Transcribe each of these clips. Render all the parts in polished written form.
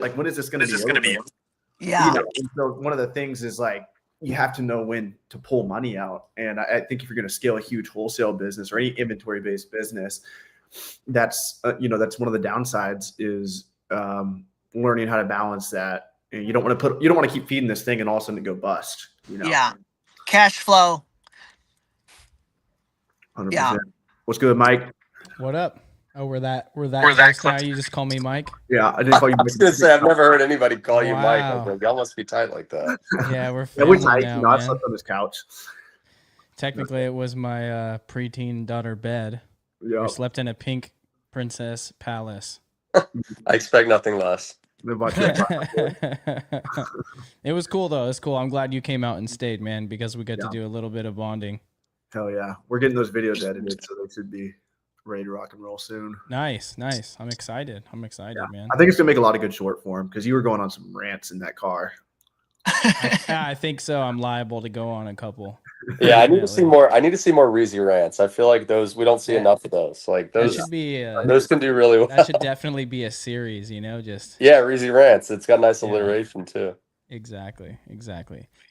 like, when is this going to be over? Yeah. You know, and so one of the things is like, you have to know when to pull money out. And I think if you're going to scale a huge wholesale business or any inventory based business, that's that's one of the downsides is learning how to balance that. And you don't want to keep feeding this thing and all of a sudden it go bust. Yeah, cash flow. 100%. Yeah. What's good, Mike? What up? Oh, we're that close now. You just call me Mike. Yeah, I didn't call you. I was gonna say I've never heard anybody call you Mike. I was like, y'all must be tight like that. Yeah, we're family tight. Now, I slept on his couch. Technically, it was my preteen daughter bed. Yeah, we slept in a pink princess palace. I expect nothing less. It was cool though. It's cool. I'm glad you came out and stayed, man, because we get to do a little bit of bonding. Hell yeah, we're getting those videos edited, so they should be ready to rock and roll soon. Nice. I'm excited, man. I think it's gonna make a lot of good short form because you were going on some rants in that car. I think so. I'm liable to go on a couple. Yeah, I need to see more. I need to see more Reezy rants. I feel like those we don't see enough of those. Like those should be those can do really well. That should definitely be a series. Just Reezy rants. It's got nice alliteration too. Exactly.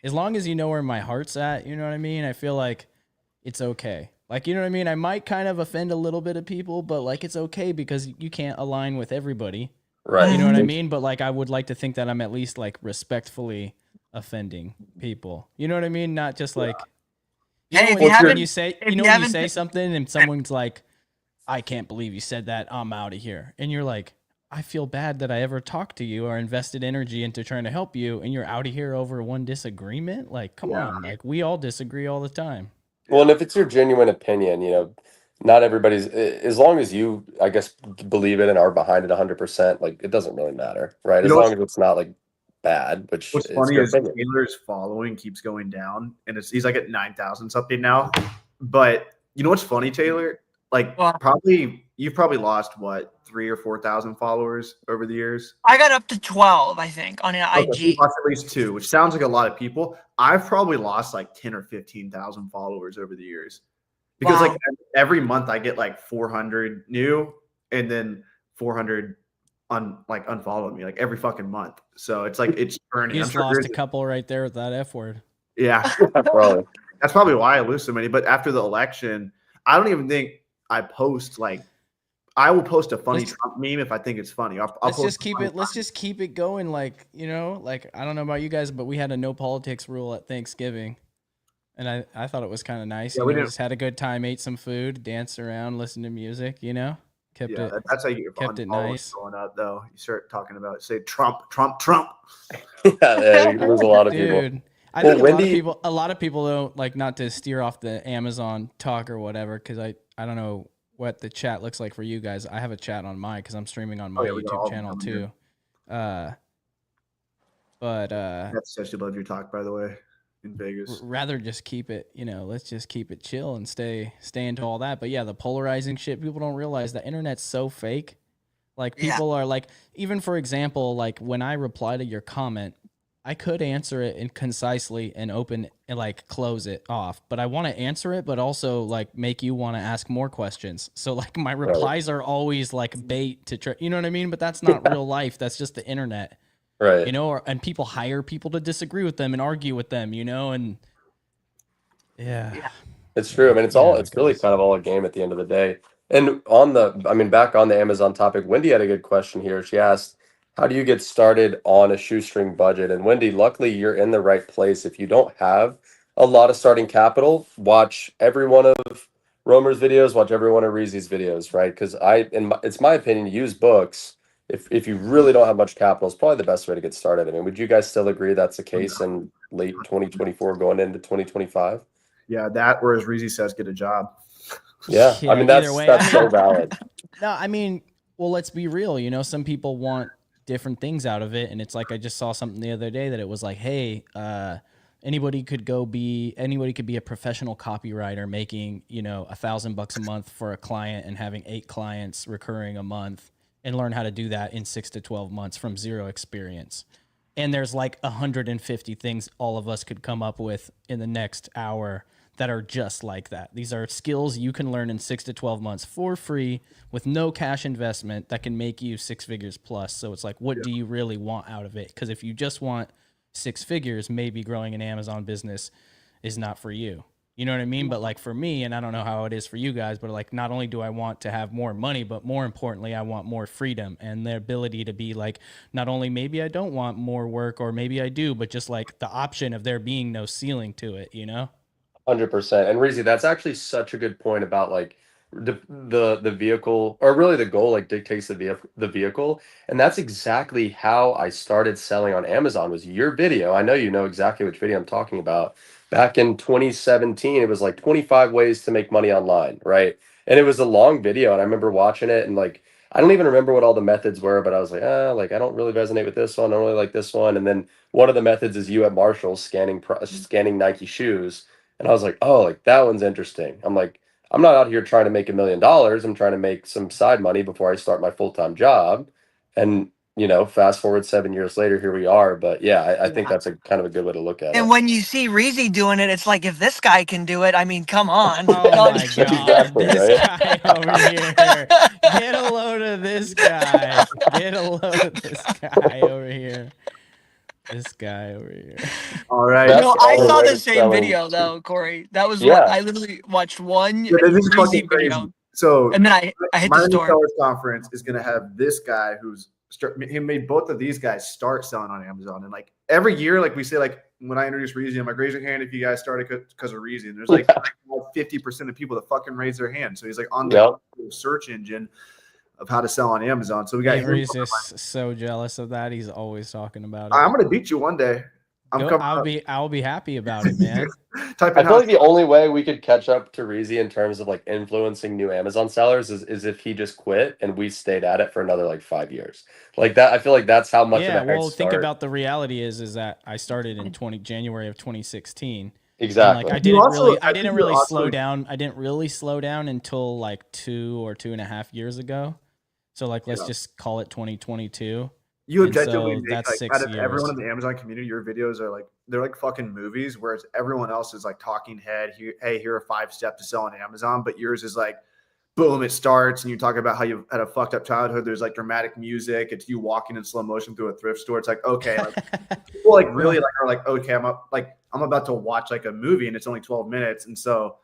As long as you know where my heart's at, you know what I mean. I feel like it's okay. Like, you know what I mean? I might kind of offend a little bit of people, but like it's okay because you can't align with everybody. Right. You know what I mean? But like I would like to think that I'm at least like respectfully offending people. You know what I mean? Not just like when you say something and someone's like, I can't believe you said that, I'm out of here. And you're like, I feel bad that I ever talked to you or invested energy into trying to help you, and you're out of here over one disagreement? Like, come on. Like, we all disagree all the time. Well, and if it's your genuine opinion, not everybody's, as long as you, I guess, believe it and are behind it 100%, like, it doesn't really matter, right? As long as it's not, like, bad, which what's funny is Taylor's following keeps going down, and he's like at 9,000 something now. But you know what's funny, Taylor? Like, you've probably lost, 3,000 or 4,000 followers over the years? I got up to 12, I think, on IG. So you lost at least 2, which sounds like a lot of people. I've probably lost like 10 or 15,000 followers over the years. Because like every month I get like 400 new and then 400 unfollowed me like every fucking month. So it's like it's burning. You just lost a couple right there with that F word. Yeah. Probably. That's probably why I lose so many. But after the election, I don't even think I post like I will post a funny Trump meme if I think it's funny. Let's just keep it going. Like, like I don't know about you guys, but we had a no politics rule at Thanksgiving. And I thought it was kind of nice. We just had a good time, ate some food, danced around, listened to music, Kept it. That's how you get your kept it nice. Going up, though. You start talking about say Trump. Yeah, there's a lot of people. I think a lot of people don't like, not to steer off the Amazon talk or whatever, because I don't know what the chat looks like for you guys. I have a chat on mine because I'm streaming on my YouTube channel too. That's such a love your talk, by the way. In Vegas, rather just keep it, let's just keep it chill and stay into all that. But yeah, the polarizing shit, people don't realize the internet's so fake. Like people are like, even for example, like when I reply to your comment, I could answer it and concisely and open and like close it off, but I want to answer it, but also like make you want to ask more questions. So like my replies are always like bait to try, you know what I mean? But that's not real life. That's just the internet. Right. And people hire people to disagree with them and argue with them, and it's true. I mean, it's really kind of all a game at the end of the day. And back on the Amazon topic, Wendy had a good question here. She asked, how do you get started on a shoestring budget? And Wendy, luckily you're in the right place. If you don't have a lot of starting capital, watch every one of Romer's videos, watch every one of Reezy's videos, right? Because it's my opinion, use books. If you really don't have much capital, it's probably the best way to get started. I mean, would you guys still agree that's the case in late 2024 going into 2025? Yeah, that, or as Reezy says, get a job. Yeah, I mean, that's so valid. No, I mean, well, let's be real. Some people want different things out of it. And it's like, I just saw something the other day that it was like, hey, anybody could be a professional copywriter making, $1,000 a month for a client and having 8 clients recurring a month, and learn how to do that in 6 to 12 months from zero experience. And there's like 150 things all of us could come up with in the next hour that are just like that. These are skills you can learn in 6 to 12 months for free with no cash investment that can make you 6 figures plus. So it's like, what do you really want out of it? Because if you just want 6 figures, maybe growing an Amazon business is not for you. You know what I mean? But like for me, and I don't know how it is for you guys, but like not only do I want to have more money, but more importantly, I want more freedom and the ability to be like, not only maybe I don't want more work or maybe I do, but just like the option of there being no ceiling to it, you know? 100%. And Reezy, that's actually such a good point about like the vehicle, or really the goal like dictates the vehicle. And that's exactly how I started selling on Amazon was your video. I know you know exactly which video I'm talking about. Back in 2017, it was like 25 ways to make money online, right? And it was a long video, and I remember watching it and like I don't even remember what all the methods were, but I was like, like I don't really resonate with this one. I don't really like this one. And then one of the methods is you at Marshall scanning Nike shoes. And I was like, oh, like that one's interesting. I'm like, I'm not out here trying to make $1 million. I'm trying to make some side money before I start my full-time job. And, fast forward 7 years later, here we are. But yeah, I think that's a kind of a good way to look at And it. when you see Reezy doing it, it's like, if this guy can do it, I mean, come on. Oh No, my God, Exactly, this right? guy over here. Get a load of this guy. Get a load of this guy over here. This guy over here. All right. That's No, the I only saw way the to same selling. video though, Corey. That was what Yeah. I literally watched one Yeah, this is fucking Reezy crazy. video, So and then I hit the Miami store. Sellers Conference is going to have this guy he made both of these guys start selling on Amazon. And like every year, like we say, like when I introduce Reezy, I'm like, raise your hand if you guys started because of Reezy. And there's like 50% of people that fucking raise their hand. So he's like on the search engine of how to sell on Amazon. So we got Avery's just so jealous of that. He's always talking about it. I'm going to beat you one day. I'll be happy about it, man. I feel like the only way we could catch up to Reezy in terms of like influencing new Amazon sellers is if he just quit and we stayed at it for another like 5 years. Like that, I feel like that's how much of a head think start. about the reality is that I started in January of 2016. Exactly. And like I didn't really slow down. I didn't really slow down until like 2 or 2.5 years ago. So like let's just call it 2022. You objectively make that's like 6 out of years. everyone in the Amazon community, your videos are like they're like fucking movies, whereas everyone else is like talking head. Here are 5 steps to sell on Amazon, but yours is like, boom, it starts, and you talk about how you had a fucked up childhood. There's like dramatic music. It's you walking in slow motion through a thrift store. It's like okay, like people like really like are like okay, I'm about to watch like a movie, and it's only 12 minutes, and so.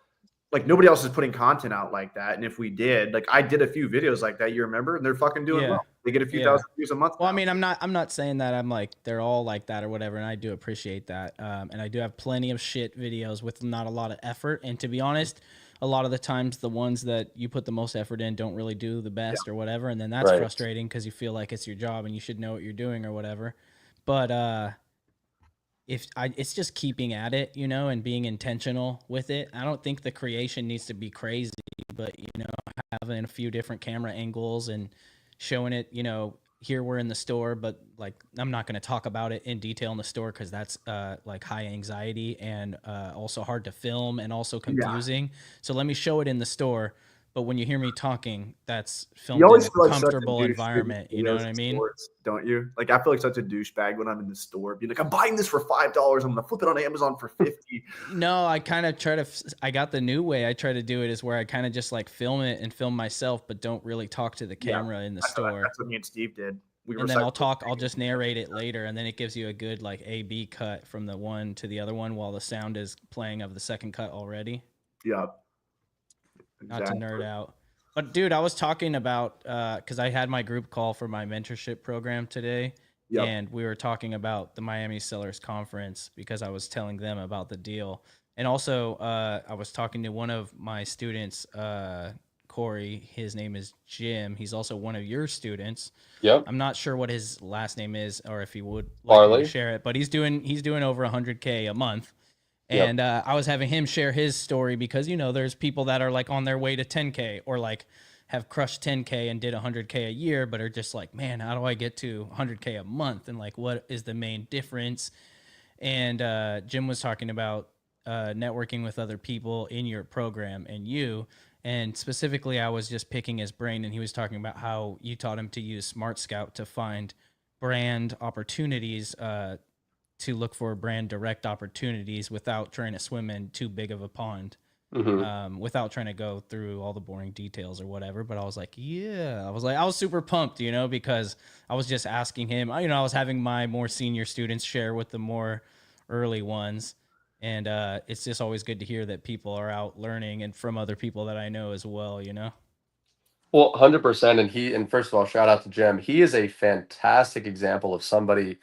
Like nobody else is putting content out like that. And if we did, like I did a few videos like that, you remember, and they're fucking doing well. They get a few thousand views a month. Well, now. I mean, I'm not saying that I'm like they're all like that or whatever, and I do appreciate that. And I do have plenty of shit videos with not a lot of effort. And to be honest, a lot of the times the ones that you put the most effort in don't really do the best or whatever, and then that's frustrating because you feel like it's your job and you should know what you're doing or whatever. But it's just keeping at it, and being intentional with it. I don't think the creation needs to be crazy, but having a few different camera angles and showing it, here we're in the store, but like I'm not going to talk about it in detail in the store because that's like high anxiety and also hard to film and also confusing. So let me show it in the store. But when you hear me talking, that's filmed in a comfortable environment. You know what I mean? Sports, don't you? Like I feel like such a douchebag when I'm in the store, being like, "I'm buying this for $5. I'm gonna flip it on Amazon for $50." No, I kind of try to. I got the new way I try to do it is where I kind of just like film it and film myself, but don't really talk to the camera in the store. That's what me and Steve did. And then I'll just narrate it later, and then it gives you a good like A/B cut from the one to the other one while the sound is playing of the second cut already. Yeah. Not to nerd out. But dude, I was talking about because I had my group call for my mentorship program today. Yep. And we were talking about the Miami Sellers Conference because I was telling them about the deal. And also I was talking to one of my students, Corey. His name is Jim. He's also one of your students. Yep. I'm not sure what his last name is or if he would like me to share it, but he's doing over 100K a month. And I was having him share his story because, there's people that are like on their way to 10K or like have crushed 10K and did 100K a year, but are just like, man, how do I get to 100K a month? And like, what is the main difference? And Jim was talking about networking with other people in your program and you. And specifically, I was just picking his brain, and he was talking about how you taught him to use Smart Scout to find brand opportunities to look for brand direct opportunities without trying to swim in too big of a pond. Without trying to go through all the boring details or whatever. But I was like, I was super pumped, because I was just asking him, I was having my more senior students share with the more early ones. And it's just always good to hear that people are out learning and from other people that I know as well, Well, 100%. And first of all, shout out to Jim. He is a fantastic example of somebody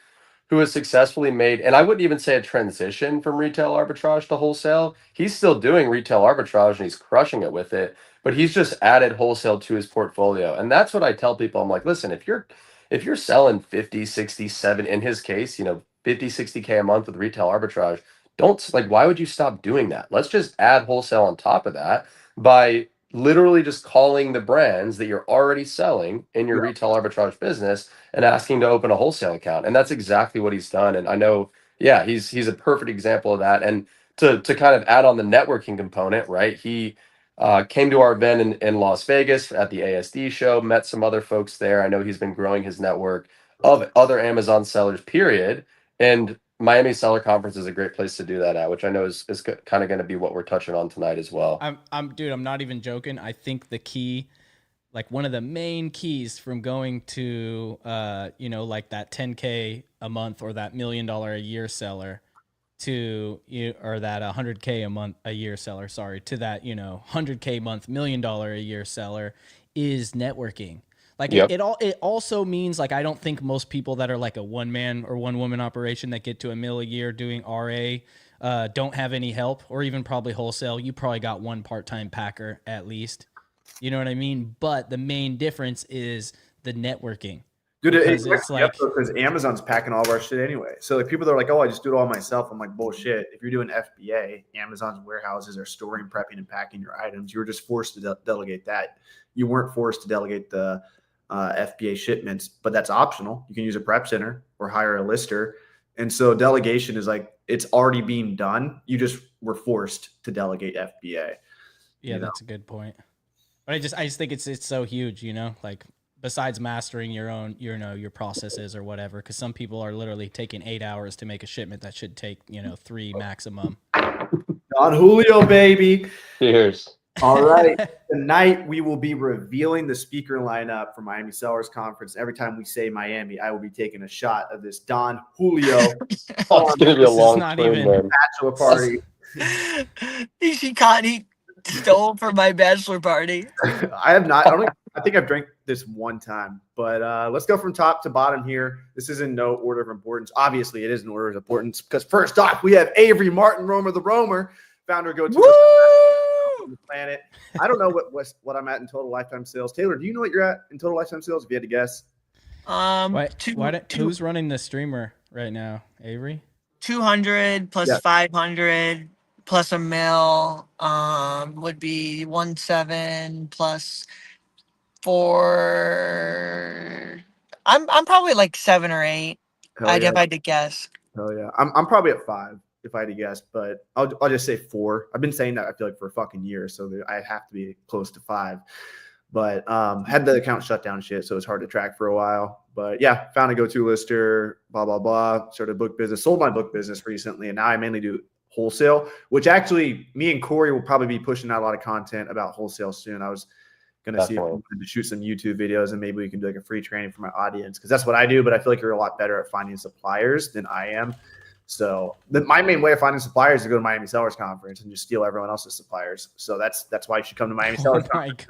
who has successfully made, and I wouldn't even say a transition from retail arbitrage to wholesale. He's still doing retail arbitrage and he's crushing it with it, but he's just added wholesale to his portfolio. And that's what I tell people. I'm like, listen, if you're selling 50, 60, 7, in his case, 50, 60K a month with retail arbitrage, don't like, why would you stop doing that? Let's just add wholesale on top of that by literally just calling the brands that you're already selling in your retail arbitrage business and asking to open a wholesale account. And that's exactly what he's done. And I know, yeah, he's a perfect example of that. And to kind of add on the networking component, right? He came to our event in Las Vegas at the ASD show, met some other folks there. I know he's been growing his network of other Amazon sellers, period. And Miami Seller Conference is a great place to do that at, which I know is kind of going to be what we're touching on tonight as well. I'm not even joking. I think the key, like one of the main keys from going to, like that 10K a month or that $1 million a year seller to, or that 100K a year seller, sorry, to that, 100K month, $1 million a year seller is networking. Like it also means, like, I don't think most people that are like a one man or one woman operation that get to $1 million a year doing RA don't have any help, or even probably wholesale. You probably got one part-time packer at least. You know what I mean? But the main difference is the networking. Dude, because it's like, because Amazon's packing all of our shit anyway. So like people that are like, oh, I just do it all myself. I'm like, bullshit. If you're doing FBA, Amazon's warehouses are storing, prepping, and packing your items. You were just forced to delegate that. You weren't forced to delegate the FBA shipments, but that's optional. You can use a prep center or hire a lister. And so delegation is like, it's already being done. You just were forced to delegate FBA. Yeah, that's a good point. But I just think it's so huge, like, besides mastering your own, your processes or whatever, because some people are literally taking 8 hours to make a shipment that should take, 3 maximum. Don Julio, baby. Cheers. All right. Tonight, we will be revealing the speaker lineup for Miami Sellers Conference. Every time we say Miami, I will be taking a shot of this Don Julio. Oh, it's going to be a long not stream, even man. Bachelor party. He stole from my bachelor party. I have not. I think I've drank this one time, but let's go from top to bottom here. This is in no order of importance. Obviously, it is in order of importance because first off, we have Avery Martin, Romer the Roamer, founder of Go To the Planet. I don't know what I'm at in total lifetime sales. Taylor, do you know what you're at in total lifetime sales? If you had to guess, who's running the streamer right now? Avery? 200 plus 500 plus $1 million would be 1.7 plus 4. I'm probably like 7 or 8. If I had to guess. Hell yeah, I'm probably at 5 if I had to guess, but I'll just say 4. I've been saying that I feel like for a fucking year, so I have to be close to 5. But had the account shut down shit, so it's hard to track for a while. But yeah, found a go-to lister, blah, blah, blah, started book business, sold my book business recently, and now I mainly do wholesale, which actually me and Corey will probably be pushing out a lot of content about wholesale soon. I was going to see if we wanted to shoot some YouTube videos and maybe we can do like a free training for my audience because that's what I do, but I feel like you're a lot better at finding suppliers than I am. So my main way of finding suppliers is to go to Miami Sellers Conference and just steal everyone else's suppliers. So that's why you should come to Miami Sellers Conference.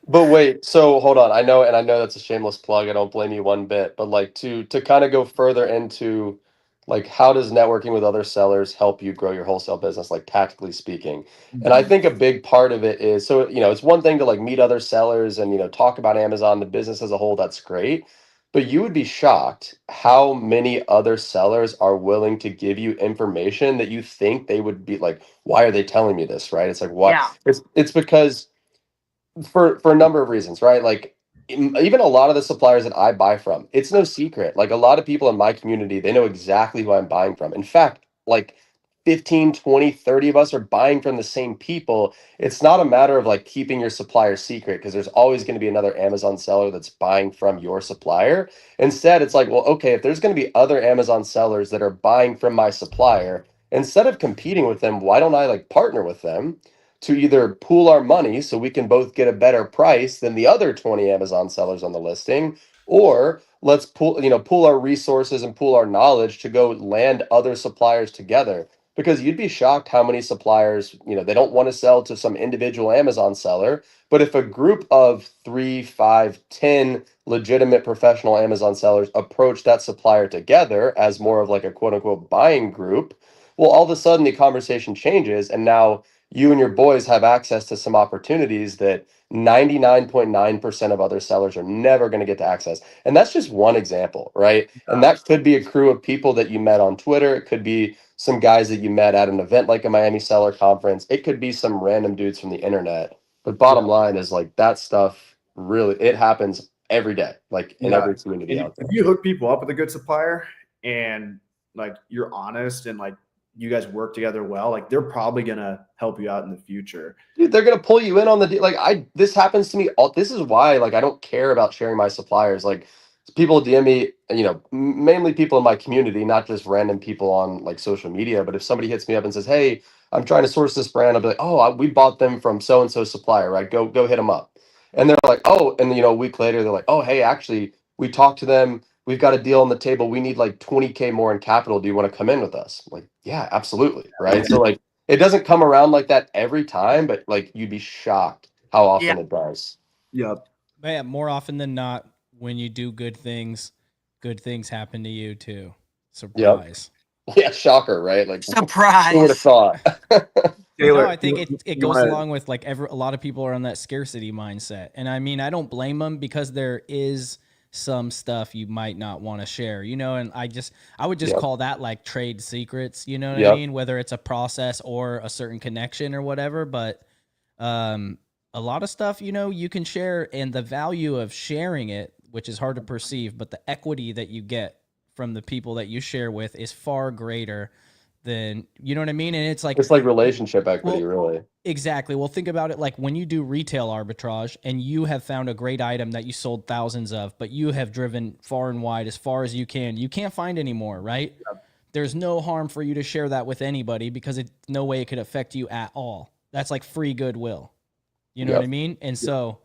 But wait, so hold on. I know that's a shameless plug. I don't blame you one bit. But like to kind of go further into like how does networking with other sellers help you grow your wholesale business, like tactically speaking? And I think a big part of it is so it's one thing to like meet other sellers and talk about Amazon, the business as a whole. That's great. But you would be shocked how many other sellers are willing to give you information that you think they would be like, why are they telling me this? Right? It's like, why? Yeah. It's because for a number of reasons, right? Like even a lot of the suppliers that I buy from, it's no secret. Like a lot of people in my community, they know exactly who I'm buying from. In fact, like 15, 20, 30 of us are buying from the same people, it's not a matter of like keeping your supplier secret because there's always going to be another Amazon seller that's buying from your supplier. Instead, it's like, well, okay, if there's going to be other Amazon sellers that are buying from my supplier, instead of competing with them, why don't I like partner with them to either pool our money so we can both get a better price than the other 20 Amazon sellers on the listing, or let's pool our resources and pool our knowledge to go land other suppliers together. Because you'd be shocked how many suppliers, they don't want to sell to some individual Amazon seller, but if a group of 3, 5, 10 legitimate professional Amazon sellers approach that supplier together as more of like a quote unquote buying group, well, all of a sudden the conversation changes, and now you and your boys have access to some opportunities that 99.9% of other sellers are never going to get to access. And that's just one example, right? And that could be a crew of people that you met on Twitter. It could be some guys that you met at an event like a Miami Seller Conference. It could be some random dudes from the internet. But bottom line is like that stuff really, it happens every day, like in every community out there. If you hook people up with a good supplier and like you're honest and like you guys work together well, like they're probably gonna help you out in the future. Dude, they're gonna pull you in on the this happens to me this is why like I don't care about sharing my suppliers. Like people DM me, mainly people in my community, not just random people on like social media. But if somebody hits me up and says, "Hey, I'm trying to source this brand," I'll be like, "Oh, we bought them from so and so supplier, right? Go hit them up." And they're like, "Oh," and a week later they're like, "Oh, hey, actually, we talked to them. We've got a deal on the table. We need like 20K more in capital. Do you want to come in with us?" I'm like, yeah, absolutely, right? So like it doesn't come around like that every time, but like you'd be shocked how often it does. Yep. But yeah, more often than not, when you do good things happen to you too. Surprise. Yep. Yeah, shocker, right? Like surprise. Who would have thought? Taylor, no, I think it goes along with like a lot of people are on that scarcity mindset. And I mean, I don't blame them because there is some stuff you might not want to share, and I would just call that like trade secrets, you know what I mean? Whether it's a process or a certain connection or whatever, but a lot of stuff, you can share, and the value of sharing it, which is hard to perceive, but the equity that you get from the people that you share with is far greater than, you know what I mean? And it's like relationship equity, really. Exactly. Well, think about it like when you do retail arbitrage and you have found a great item that you sold thousands of, but you have driven far and wide as far as you can't find anymore, right? Yep. There's no harm for you to share that with anybody because no way it could affect you at all. That's like free goodwill. You know what I mean? And so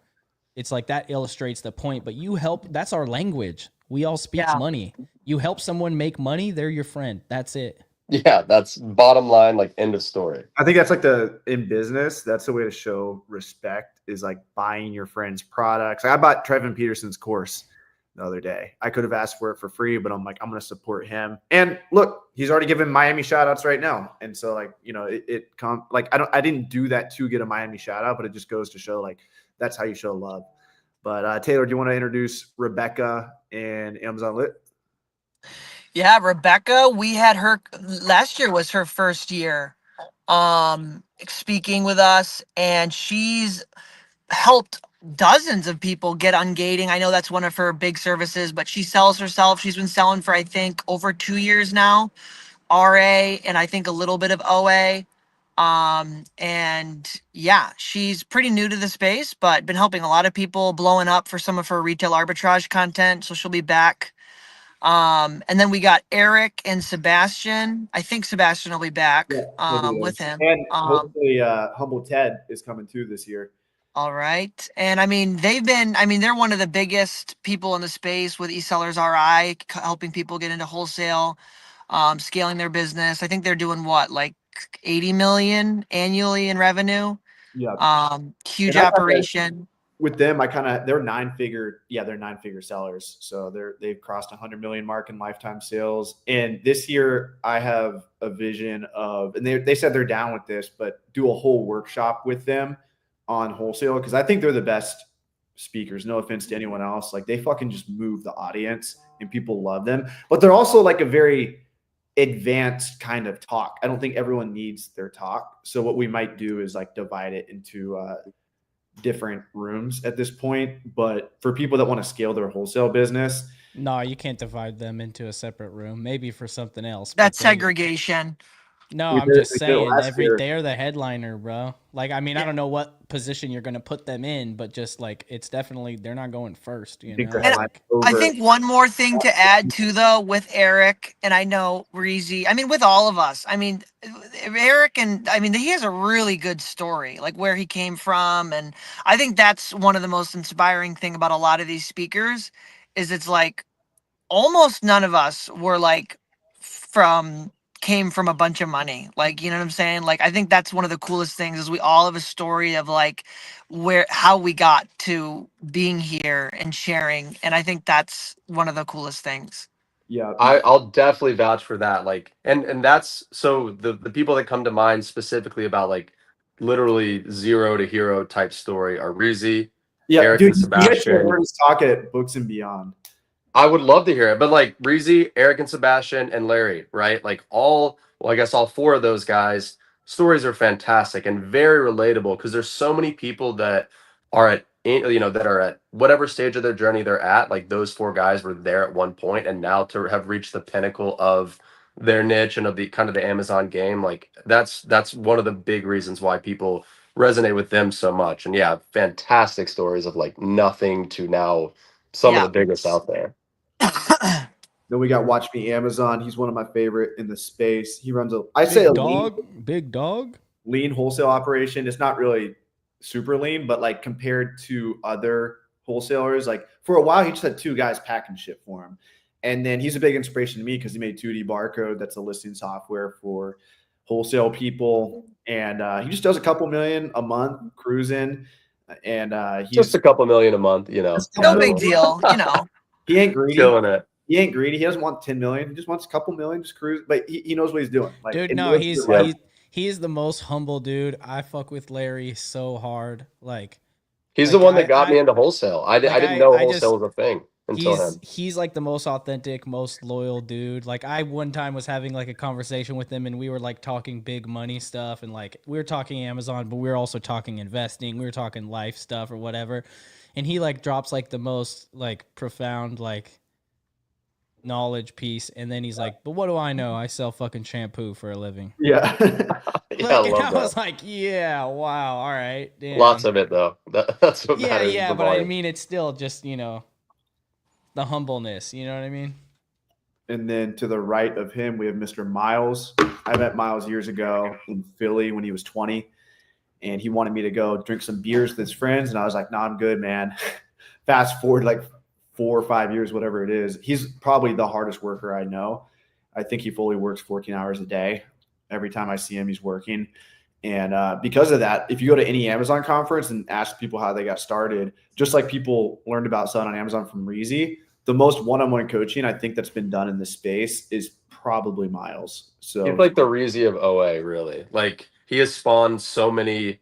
it's like that illustrates the point, but you help, that's our language. We all speak money. You help someone make money, they're your friend. That's it. Yeah, that's bottom line, like end of story. I think that's like in business, that's the way to show respect is like buying your friend's products. Like I bought Trevin Peterson's course the other day. I could have asked for it for free, but I'm like, I'm going to support him. And look, he's already given Miami shout outs right now. And so like, I didn't do that to get a Miami shout out, but it just goes to show like, that's how you show love. But Taylor, do you want to introduce Rebecca and Amazon Lit? Yeah, Rebecca, we had her last year was her first year speaking with us, and she's helped dozens of people get on gating. I know that's one of her big services, but she sells herself. She's been selling for I think over 2 years now, RA, and I think a little bit of OA. And yeah, she's pretty new to the space, but been helping a lot of people, blowing up for some of her retail arbitrage content. So she'll be back. And then we got Eric and Sebastian. I think Sebastian will be back with him. And hopefully Humble Ted is coming too this year. All right. And I mean, they're one of the biggest people in the space with eSellers RI, helping people get into wholesale, scaling their business. I think they're doing what, like 80 million annually in revenue. Yeah. Huge operation. With them, they're nine-figure sellers. So they've crossed 100 million mark in lifetime sales. And this year I have a vision of, and they said they're down with this, but do a whole workshop with them on wholesale. Cause I think they're the best speakers. No offense to anyone else. Like they fucking just move the audience and people love them, but they're also like a very advanced kind of talk. I don't think everyone needs their talk. So what we might do is like divide it into, different rooms at this point, but for people that want to scale their wholesale business, no, you can't divide them into a separate room. Maybe for something else. That's segregation. No, We I'm did it just saying last year. they're the headliner, bro. Like, I mean, I don't know what position you're gonna put them in, but just like it's definitely they're not going first, you think know. they're Like, I think one more thing to add too, though, with Eric, and I know Reezy, I mean, with all of us, I mean, Eric, and I mean, he has a really good story, like where he came from. And I think that's one of the most inspiring thing about a lot of these speakers is it's like almost none of us were like from came from a bunch of money, like, you know what I'm saying? Like, I think that's one of the coolest things is we all have a story of like where how we got to being here and sharing, and I think that's one of the coolest things. Yeah. I'll definitely vouch for that. Like, and that's so the people that come to mind specifically about like literally zero to hero type story are Reezy, Yeah, Eric, dude, and you guys should have Sebastian. heard us talk at Books and Beyond. I would love to hear it, but like Reezy, Eric, and Sebastian, and Larry, right? Like well, I guess all four of those guys' stories are fantastic and very relatable because there's so many people that are that are at whatever stage of their journey they're at. Like those four guys were there at one point, and now to have reached the pinnacle of their niche and of the kind of the Amazon game, like that's one of the big reasons why people resonate with them so much. And yeah, fantastic stories of like nothing to now some of Yeah. the biggest out there. Then we got Watch Me Amazon. He's one of my favorite in the space. He runs I say a big dog. lean wholesale operation. It's not really super lean, but like compared to other wholesalers, like for a while he just had two guys packing shit for him. And then he's a big inspiration to me because he made 2D Barcode. That's a listing software for wholesale people. And he just does a couple million a month cruising. And he's just a couple million a month, you know. No big deal, you know. He ain't greedy. Killing it. He ain't greedy. He doesn't want 10 million. He just wants a couple million, just cruise. But he knows what he's doing. Like, Dude, and no, lives he's his life. he's the most humble dude. I fuck with Larry so hard. Like, he's like the one that got me into wholesale. I didn't know I just wholesale was a thing until him. he's like the most authentic, most loyal dude. Like, I one time was having like a conversation with him and we were like talking big money stuff and like we were talking Amazon, but we were also talking investing. We were talking life stuff or whatever. And he like drops like the most like profound like knowledge piece, and then he's like, but what do I know? I sell fucking shampoo for a living. Yeah. Yeah, I Like, and love I that. was like, yeah, wow, all right, damn. Lots of it though. That's what Yeah, matters. yeah, the but I volume. mean, it's still just, you know, the humbleness, you know what I mean? And then to the right of him, we have Mr. Miles. I met Miles years ago in Philly when he was 20, and he wanted me to go drink some beers with his friends. And I was like, no, I'm good, man. Fast forward like 4 or 5 years, whatever it is. He's probably the hardest worker I know. I think he fully works 14 hours a day. Every time I see him, he's working. And because of that, if you go to any Amazon conference and ask people how they got started, just like people learned about selling on Amazon from Reezy, the most one-on-one coaching I think that's been done in this space is probably Miles. So He's like the Reezy of OA, really. Like he has spawned so many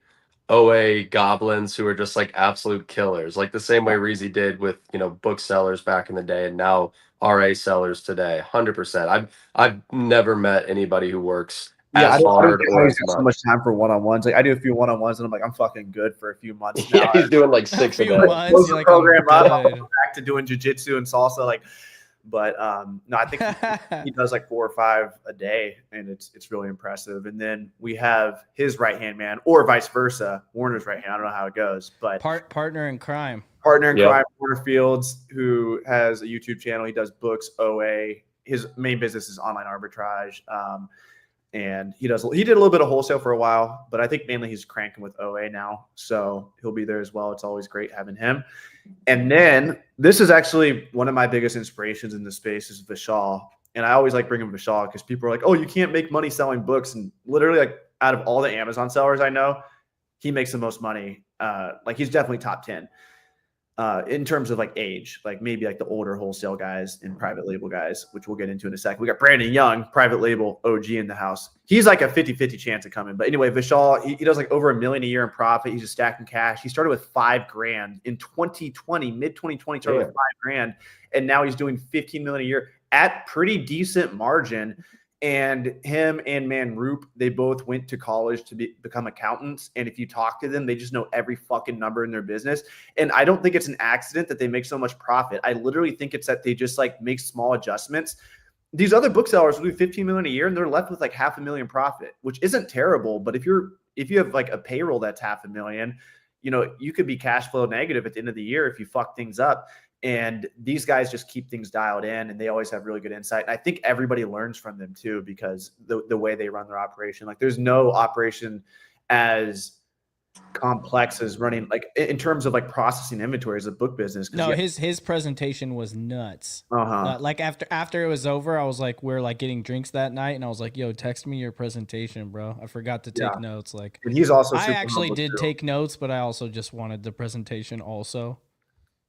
OA goblins who are just like absolute killers. Like the same way Reezy did with, booksellers back in the day and now RA sellers today. 100%. I've never met anybody who works yeah, as I don't hard get or how as he's got so much. much time for one-on-ones. Like I do a few one-on-ones and I'm like, I'm fucking good for a few months now. Yeah, he's doing like A 6 a few day. months, Close you're the like, I'm program up, I'll good. go back to doing jujitsu and salsa. Like, but no, I think he does like 4 or 5 a day, and it's really impressive. And then we have his right hand man, or vice versa, Warner's right hand. I don't know how it goes, but Partner in crime. partner in Yep. crime, Warner Fields, who has a YouTube channel. He does books, OA. His main business is online arbitrage. And he did a little bit of wholesale for a while, but I think mainly he's cranking with OA now. So he'll be there as well. It's always great having him. And then this is actually one of my biggest inspirations in this space is Vishal. And I always like bringing Vishal because people are like, oh, you can't make money selling books. And literally, like out of all the Amazon sellers I know, he makes the most money. Like he's definitely top 10 in terms of like age, like maybe like the older wholesale guys and private label guys, which we'll get into in a second. We got Brandon Young, private label OG in the house. He's like a 50-50 chance of coming. But anyway, Vishal, he does like over $1 million a year in profit. He's just stacking cash. He started with $5,000 in 2020, mid 2020, started with $5,000. And now he's doing 15 million a year at pretty decent margin. And him and Manroop, they both went to college to become accountants. And if you talk to them, they just know every fucking number in their business. And I don't think it's an accident that they make so much profit. I literally think it's that they just like make small adjustments. these other booksellers will do 15 million a year and they're left with like $500,000 profit, which isn't terrible. But if you have like a payroll that's $500,000, you could be cash flow negative at the end of the year if you fuck things up. And these guys just keep things dialed in, and they always have really good insight. And I think everybody learns from them too, because the way they run their operation, like there's no operation as complex as running, like in terms of like processing inventory as a book business. No, his presentation was nuts. Like after it was over, I was like, we're like getting drinks that night, and I was like, yo, text me your presentation, bro. I forgot to take notes. Like, and he's also I actually did take notes, but I also just wanted the presentation also.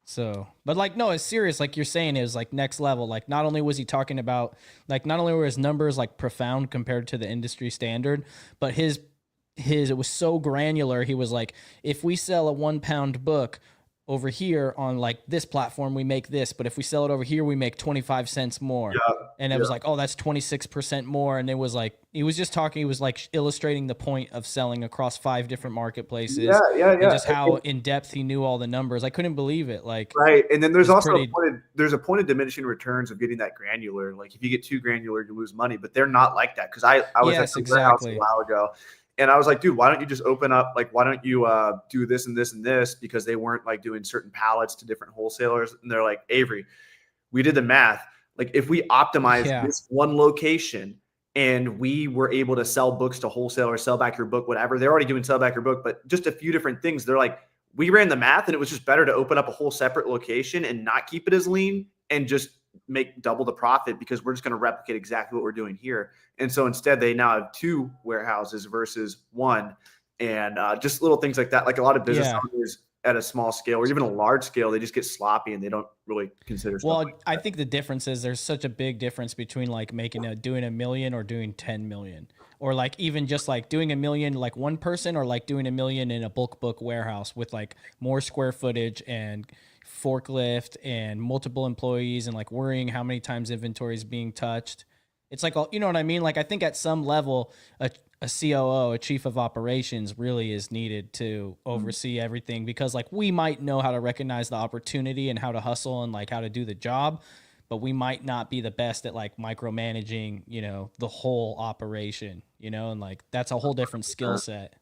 So, but like, no, it's serious. Like you're saying, it was like next level. Like not only was he talking about, like not only were his numbers like profound compared to the industry standard, but it was so granular. He was like, if we sell a 1 pound book over here on like this platform, we make this, but if we sell it over here, we make 25 cents more. And it was like, oh, that's 26% more. And it was like, he was like illustrating the point of selling across 5 different marketplaces. And just how in depth he knew all the numbers. I couldn't believe it. Like, right. And then there's also a point of diminishing returns of getting that granular. Like if you get too granular, you lose money, but they're not like that. Cause I was at the warehouse a while ago. And I was like, dude, why don't you just open up? Like, why don't you do this and this and this? Because they weren't like doing certain pallets to different wholesalers. And they're like, Avery, we did the math. Like if we optimize this one location and we were able to sell books to wholesalers, sell back your book, whatever, they're already doing sell back your book, but just a few different things. They're like, we ran the math and it was just better to open up a whole separate location and not keep it as lean and just make double the profit, because we're just going to replicate exactly what we're doing here. And so instead they now have 2 warehouses versus 1. And just little things like that. Like a lot of business owners at a small scale or even a large scale, they just get sloppy and they don't really consider stuff. Well, like I think the difference is there's such a big difference between like doing $1 million or doing 10 million, or like even just like doing $1 million, like one person, or like doing $1 million in a bulk book warehouse with like more square footage and forklift and multiple employees and like worrying how many times inventory is being touched. It's like, you know what I mean? Like I think at some level, a COO, a chief of operations, really is needed to oversee everything, because like we might know how to recognize the opportunity and how to hustle and like how to do the job, but we might not be the best at like micromanaging, the whole operation, and like that's a whole different skill set.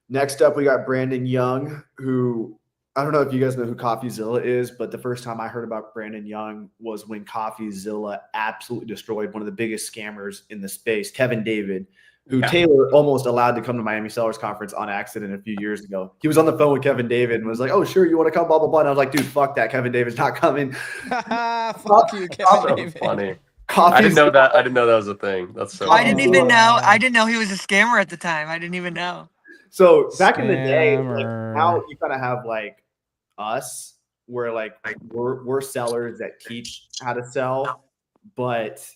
Next up, we got Brandon Young, who I don't know if you guys know who CoffeeZilla is, but the first time I heard about Brandon Young was when CoffeeZilla absolutely destroyed one of the biggest scammers in the space, Kevin David, who Taylor almost allowed to come to Miami Sellers Conference on accident a few years ago. He was on the phone with Kevin David and was like, oh, sure, you want to come, blah, blah, blah. And I was like, dude, fuck that. Kevin David's not coming. Fuck you, Kevin David. Funny. I didn't know that was a thing. That's so I didn't even know. I didn't know he was a scammer at the time. I didn't even know. So back in the day, like, now you kind of have like us, where like we're sellers that teach how to sell. But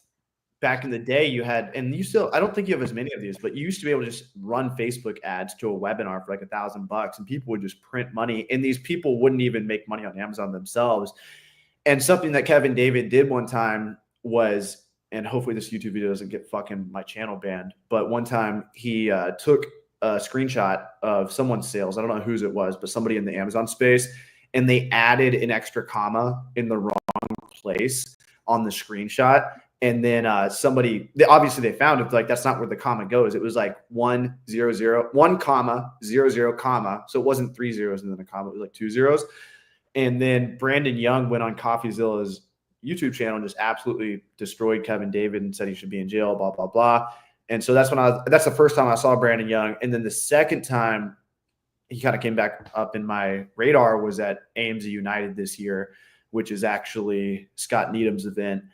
back in the day, you had, and you still, I don't think you have as many of these, but you used to be able to just run Facebook ads to a webinar for like $1,000, and people would just print money, and these people wouldn't even make money on Amazon themselves. And something that Kevin David did one time was, and hopefully this YouTube video doesn't get fucking my channel banned, but one time he took a screenshot of someone's sales. I don't know whose it was, but somebody in the Amazon space, and they added an extra comma in the wrong place on the screenshot. And then somebody, obviously they found it, like that's not where the comma goes. It was like 1 comma 00 comma. So it wasn't 3 zeros and then a comma, it was like 2 zeros. And then Brandon Young went on CoffeeZilla's YouTube channel and just absolutely destroyed Kevin David and said he should be in jail, blah, blah, blah. And so that's the first time I saw Brandon Young. And then the second time he kind of came back up in my radar was at AMZ United this year, which is actually Scott Needham's event.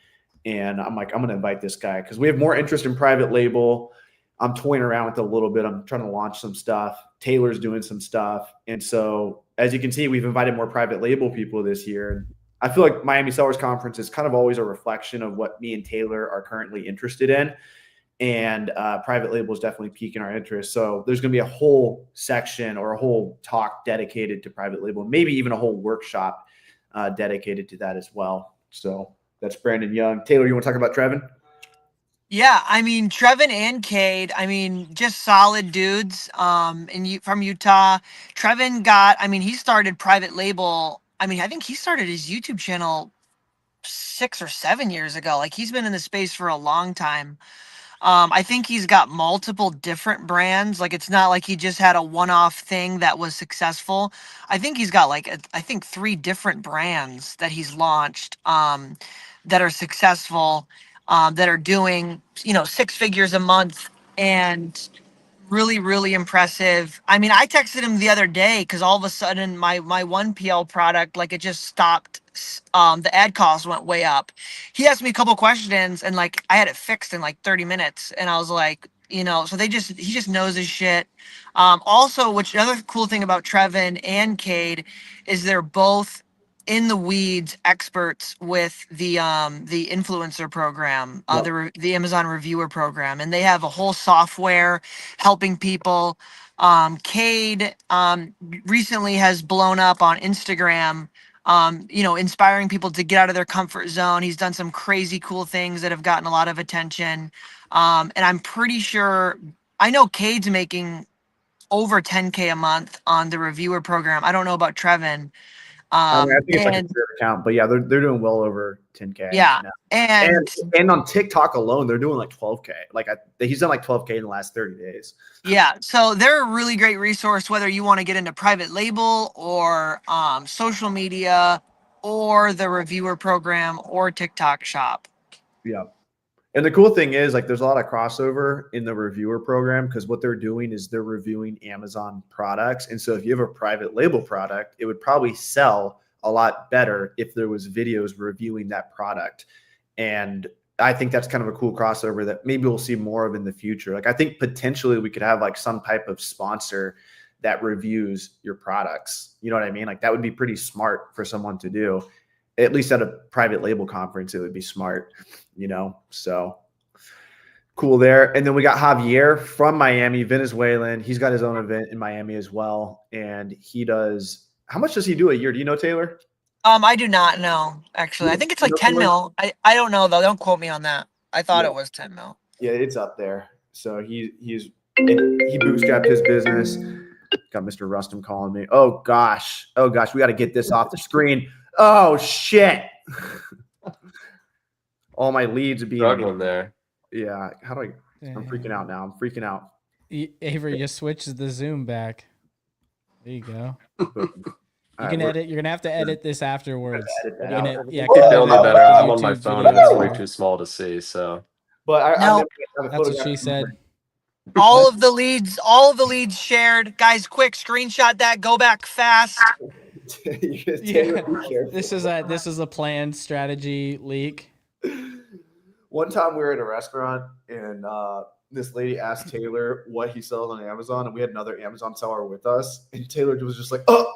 And I'm like, I'm going to invite this guy because we have more interest in private label. I'm toying around with it a little bit. I'm trying to launch some stuff. Taylor's doing some stuff. And so as you can see, we've invited more private label people this year. I feel like Miami Sellers Conference is kind of always a reflection of what me and Taylor are currently interested in. And private label is definitely piquing our interest. So there's going to be a whole section or a whole talk dedicated to private label, maybe even a whole workshop dedicated to that as well. So that's Brandon Young. Taylor, you want to talk about Trevin? Yeah, I mean, Trevin and Cade, I mean, just solid dudes from Utah. Trevin he started private label. I mean, I think he started his YouTube channel 6 or 7 years ago. Like he's been in the space for a long time. I think he's got multiple different brands. Like it's not like he just had a one-off thing that was successful. I think he's got like I think 3 different brands that he's launched that are successful, that are doing 6 figures a month, and really really impressive. I mean, I texted him the other day because all of a sudden my 1PL product, like, it just stopped. The ad cost went way up. He asked me a couple questions and like I had it fixed in like 30 minutes, and I was like, so he just knows his shit. Also, which another cool thing about Trevin and Cade is they're both in the weeds experts with the influencer program, the Amazon reviewer program, and they have a whole software helping people. Cade recently has blown up on Instagram, inspiring people to get out of their comfort zone. He's done some crazy cool things that have gotten a lot of attention. And I'm pretty sure, I know Cade's making over 10K a month on the reviewer program. I don't know about Trevin. I mean, I think it's like a And career account, but yeah, they're doing well over 10K. yeah, now. and And on TikTok alone, they're doing like 12K. Like he's done like 12K in the last 30 days. yeah, so they're a really great resource whether you want to get into private label or social media or the reviewer program or TikTok shop. Yeah. And the cool thing is, like, there's a lot of crossover in the reviewer program because what they're doing is they're reviewing Amazon products. And so if you have a private label product, it would probably sell a lot better if there was videos reviewing that product. And I think that's kind of a cool crossover that maybe we'll see more of in the future. Like, I think potentially we could have like some type of sponsor that reviews your products. You know what I mean? Like, that would be pretty smart for someone to do. At least at a private label conference, it would be smart, so cool there. And then we got Javier from Miami, Venezuelan. He's got his own event in Miami as well. And he does, how much does he do a year? Do you know, Taylor? I do not know, actually. I think it's like 10 mil. I don't know though. Don't quote me on that. I thought it was 10 mil. Yeah, it's up there. So he bootstrapped his business. Got Mr. Rustum calling me. Oh gosh, we got to get this off the screen. Oh shit! All my leads are being struggling there. Yeah, how do I? I'm freaking out now. I'm freaking out. Avery just switches the Zoom back. There you go. You All can right, edit. You're gonna have to edit this afterwards. edit that You're gonna- out. yeah, Keep cut feeling it out better. with the I'm on my YouTube phone and it's way video. too small to see. So, But I'm No. gonna have a That's what photograph she of said. All of the leads shared. Guys, quick, screenshot that. Go back fast. Yeah, this is a planned strategy leak. One time we were at a restaurant and this lady asked Taylor what he sells on Amazon, and we had another Amazon seller with us, and Taylor was just like, Well,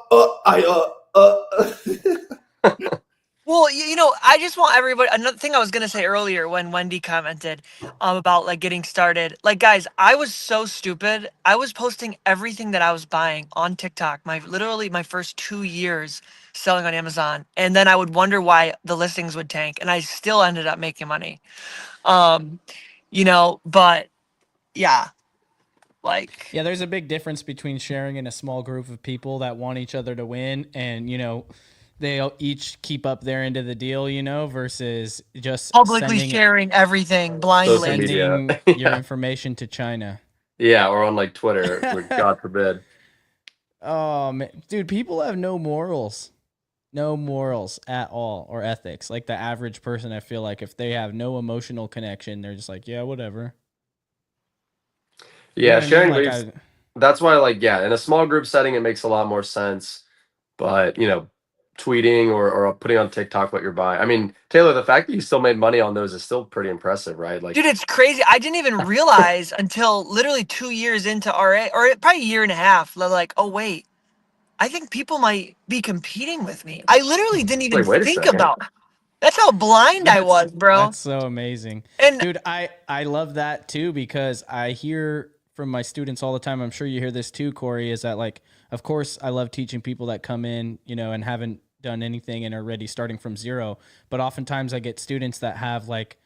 I just want everybody. Another thing I was gonna say earlier when Wendy commented about like getting started. Like, guys, I was so stupid. I was posting everything that I was buying on TikTok. Literally my first 2 years selling on Amazon, and then I would wonder why the listings would tank, and I still ended up making money. But yeah, like Yeah, there's a big difference between sharing in a small group of people that want each other to win, and they'll each keep up their end of the deal, versus just publicly sharing everything blindly. sending your information to China. Yeah, or on like Twitter, God forbid. Oh man, dude, people have no morals at all, or ethics. Like the average person, I feel like if they have no emotional connection, they're just like, yeah, whatever. Yeah, sharing Like leads. That's why, like, yeah, in a small group setting, it makes a lot more sense. But tweeting or putting on TikTok what you're buying. I mean, Taylor, the fact that you still made money on those is still pretty impressive, right? Like, dude, it's crazy. I didn't even realize until literally 2 years into RA, or probably a year and a half. Like, oh wait, I think people might be competing with me. I literally didn't even wait a think second. about. That's how blind I was, bro. That's so amazing. And dude, I love that too, because I hear from my students all the time. I'm sure you hear this too, Corey, is that like, of course, I love teaching people that come in, and haven't done anything and are already starting from zero. But oftentimes I get students that have like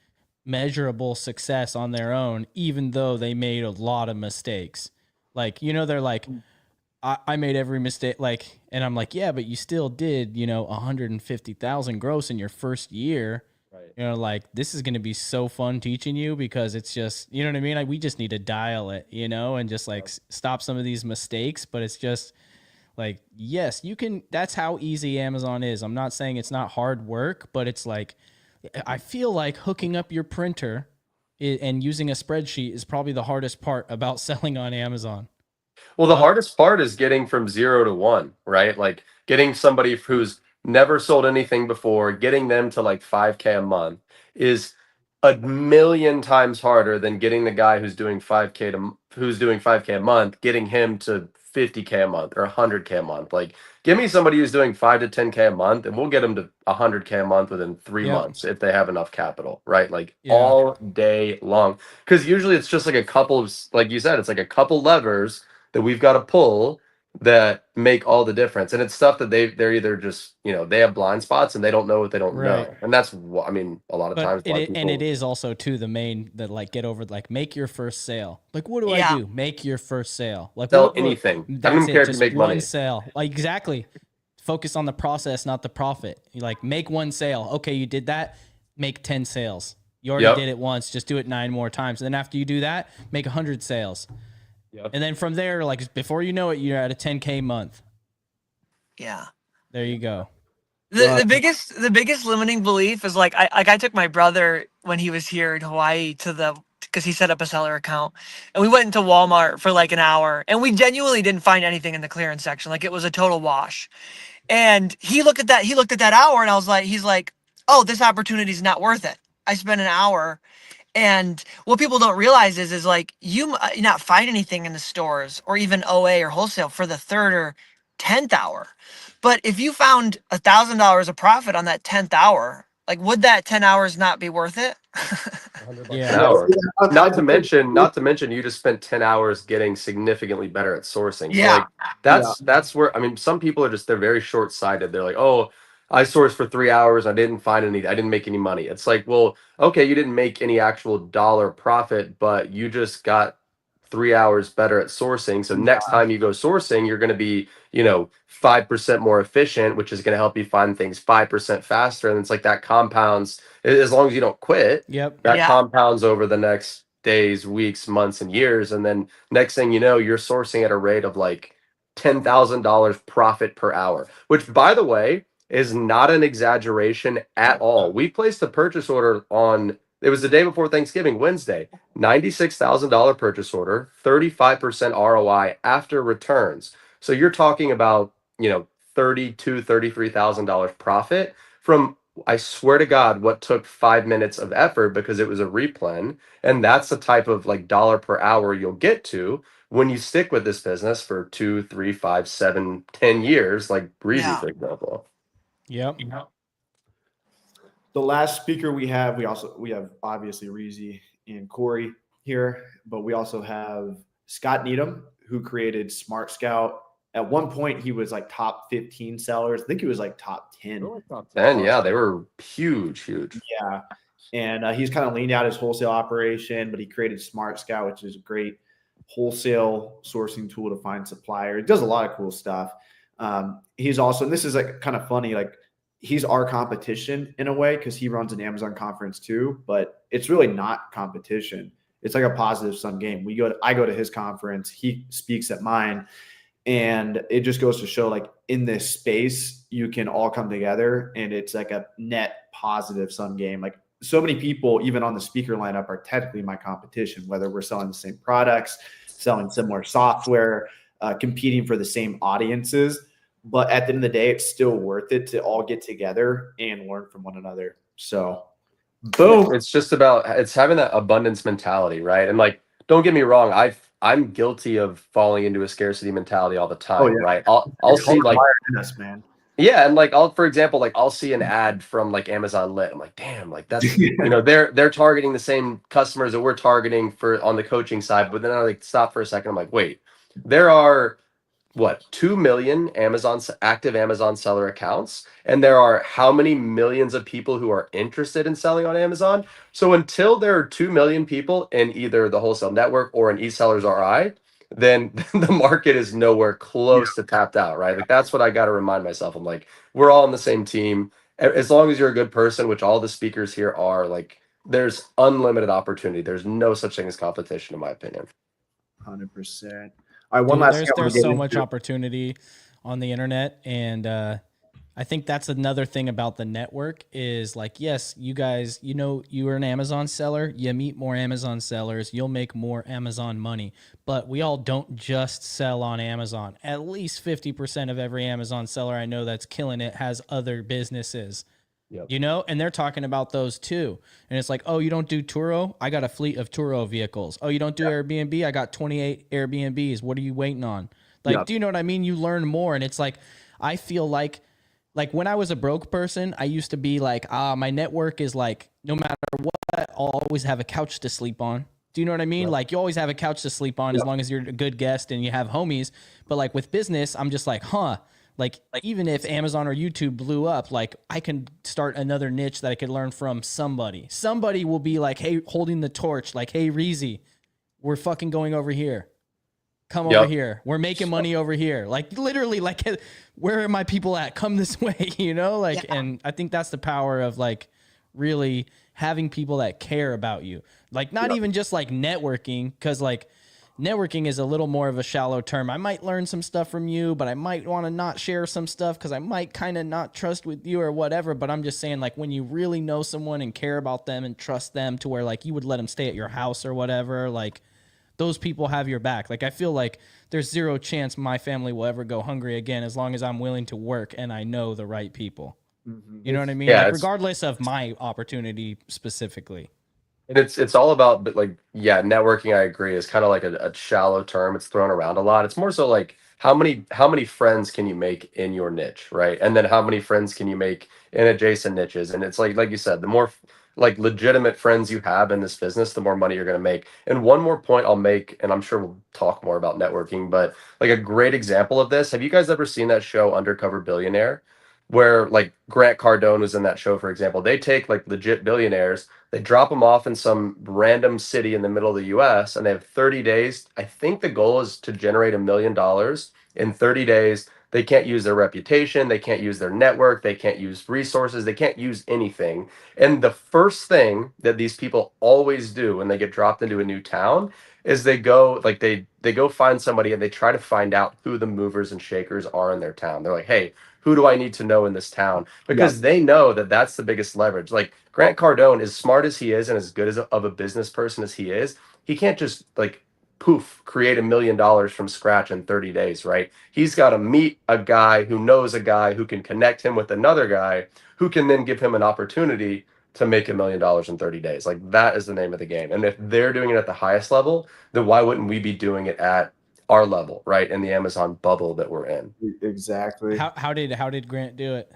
measurable success on their own, even though they made a lot of mistakes. Like, they're like, I made every mistake, like, and I'm like, yeah, but you still did, 150,000 gross in your first year. Right. Like, this is going to be so fun teaching you, because it's just, you know what I mean? Like, we just need to dial it, and just like stop some of these mistakes. But it's just like, yes, you can. That's how easy Amazon is. I'm not saying it's not hard work, but it's like, I feel like hooking up your printer and using a spreadsheet is probably the hardest part about selling on Amazon. Well, the hardest part is getting from 0 to 1, right? Like getting somebody who's never sold anything before, getting them to like 5K a month is a million times harder than getting the guy who's doing 5K a month, getting him to 50K a month or 100K a month. Like, give me somebody who's doing 5 to 10K a month, and we'll get them to 100K a month within 3 months if they have enough capital, right? Like all day long. Because usually it's just like a couple of, like you said, it's like a couple levers that we've got to pull that make all the difference. And it's stuff that they're either just, they have blind spots and they don't know what they don't know. And that's what, I mean, a lot of times and it is also too the main that, like, get over, like, make your first sale. Like, what do I Yeah. do? Make your first sale. Like, sell anything. I don't That's care it. to Just make one money. sale. Like, exactly. Focus on the process, not the profit. You like, make one sale. Okay, you did that. Make 10 sales. You already did it once. Just do it 9 more times. And then after you do that, make 100 sales. Yep. And then from there, like, before you know it, you're at a 10K month. Yeah. There you go. The biggest limiting belief is like I took my brother when he was here in Hawaii because he set up a seller account, and we went into Walmart for like an hour, and we genuinely didn't find anything in the clearance section. Like, it was a total wash. And he looked at that hour, and he's like, oh, this opportunity is not worth it. I spent an hour. And what people don't realize is like, you might not find anything in the stores or even OA or wholesale for the 3rd or 10th hour. But if you found $1,000 of profit on that 10th hour, like, would that 10 hours not be worth it? An hour. Not to mention, you just spent 10 hours getting significantly better at sourcing. So like that's where, I mean, some people are they're very short-sighted. They're like, oh, I sourced for 3 hours. I didn't make any money. It's like, well, okay, you didn't make any actual dollar profit, but you just got 3 hours better at sourcing. So next time you go sourcing, you're going to be, 5% more efficient, which is going to help you find things 5% faster. And it's like that compounds as long as you don't quit. Yep. That compounds over the next days, weeks, months, and years. And then next thing you know, you're sourcing at a rate of like $10,000 profit per hour, which, by the way, is not an exaggeration at all. We placed a purchase order it was the day before Thanksgiving, Wednesday, $96,000 purchase order, 35% ROI after returns. So you're talking about, $33,000 profit from, I swear to God, what took 5 minutes of effort because it was a replen. And that's the type of like dollar per hour you'll get to when you stick with this business for 2, 3, 5, 7, 10 years, like Reezy, for example. Yep. The last speaker we have obviously Reezy and Corey here, but we also have Scott Needham, who created Smart Scout. At one point, he was like top 15 sellers. I think he was like top 10. Top 10, yeah, they were huge. Yeah, and he's kind of leaned out his wholesale operation, but he created Smart Scout, which is a great wholesale sourcing tool to find suppliers. It does a lot of cool stuff. He's also, and this is like kind of funny, like he's our competition in a way because he runs an Amazon conference too, but it's really not competition. It's like a positive sum game. I go to his conference, he speaks at mine, and it just goes to show, like, in this space, you can all come together and it's like a net positive sum game. Like, so many people, even on the speaker lineup, are technically my competition, whether we're selling the same products, selling similar software, competing for the same audiences. But at the end of the day, it's still worth it to all get together and learn from one another. So, boom. It's just about, it's having that abundance mentality, right? And like, don't get me wrong, I'm guilty of falling into a scarcity mentality all the time, right? I'll see like, man. Yeah, and like for example, like I'll see an ad from like Amazon Lit. I'm like, damn, like that's they're targeting the same customers that we're targeting on the coaching side. But then I like stop for a second. I'm like, wait, there are what 2 million active Amazon seller accounts, and there are how many millions of people who are interested in selling on Amazon? So until there are 2 million people in either the wholesale network or an eSellers RI, then the market is nowhere close to tapped out, right? Like that's what I got to remind myself. I'm like, we're all on the same team. As long as you're a good person, which all the speakers here are, like there's unlimited opportunity. There's no such thing as competition, in my opinion. 100%. All right, one Dude, last thing I wanna there's get so much into. opportunity on the internet, and I think that's another thing about the network is like, yes, you guys, you know, you are an Amazon seller, you meet more Amazon sellers, you'll make more Amazon money, but we all don't just sell on Amazon. At least 50% of every Amazon seller I know that's killing it has other businesses. Yep. You know, and they're talking about those too. And it's like, oh, you don't do Turo? I got a fleet of Turo vehicles. Oh, you don't do Airbnb? I got 28 Airbnbs. What are you waiting on? Like, do you know what I mean? You learn more. And it's like, I feel like when I was a broke person, I used to be like, my network is like, no matter what, I'll always have a couch to sleep on. Do you know what I mean? Right. Like you always have a couch to sleep on as long as you're a good guest and you have homies. But like with business, I'm just like, like even if Amazon or YouTube blew up, like I can start another niche that I could learn from somebody. Somebody will be like, hey, holding the torch, like, hey, Reezy, we're fucking going over here. Come over here. We're making money over here. Like literally, like, where are my people at? Come this way, you know? Like, and I think that's the power of like really having people that care about you. Like not even just like networking, because like networking is a little more of a shallow term. I might learn some stuff from you, but I might want to not share some stuff because I might kind of not trust with you or whatever. But I'm just saying, like, when you really know someone and care about them and trust them to where like you would let them stay at your house or whatever, like those people have your back. Like I feel like there's zero chance my family will ever go hungry again as long as I'm willing to work and I know the right people. You know what I mean? Yeah, like regardless of my opportunity specifically. And it's all about, but like, yeah, networking, I agree, is kind of like a shallow term. It's thrown around a lot. It's more so like how many friends can you make in your niche, right? And then how many friends can you make in adjacent niches? And it's like you said, the more like legitimate friends you have in this business, the more money you're going to make. And one more point I'll make, and I'm sure we'll talk more about networking, but like a great example of this, have you guys ever seen that show Undercover Billionaire? Where like Grant Cardone was in that show, for example. They take like legit billionaires, they drop them off in some random city in the middle of the US, and they have 30 days. I think the goal is to generate $1 million in 30 days. They can't use their reputation, they can't use their network, they can't use resources, they can't use anything. And the first thing that these people always do when they get dropped into a new town is they go like they go find somebody and they try to find out who the movers and shakers are in their town. They're like, hey, who do I need to know in this town? Because they know that that's the biggest leverage. Like Grant Cardone, as smart as he is and as good as of a business person as he is, he can't just like poof create $1 million from scratch in 30 days, right? He's got to meet a guy who knows a guy who can connect him with another guy who can then give him an opportunity to make $1 million in 30 days. Like that is the name of the game. And if they're doing it at the highest level, then why wouldn't we be doing it at our level, right? In the Amazon bubble that we're in. Exactly. How did Grant do it?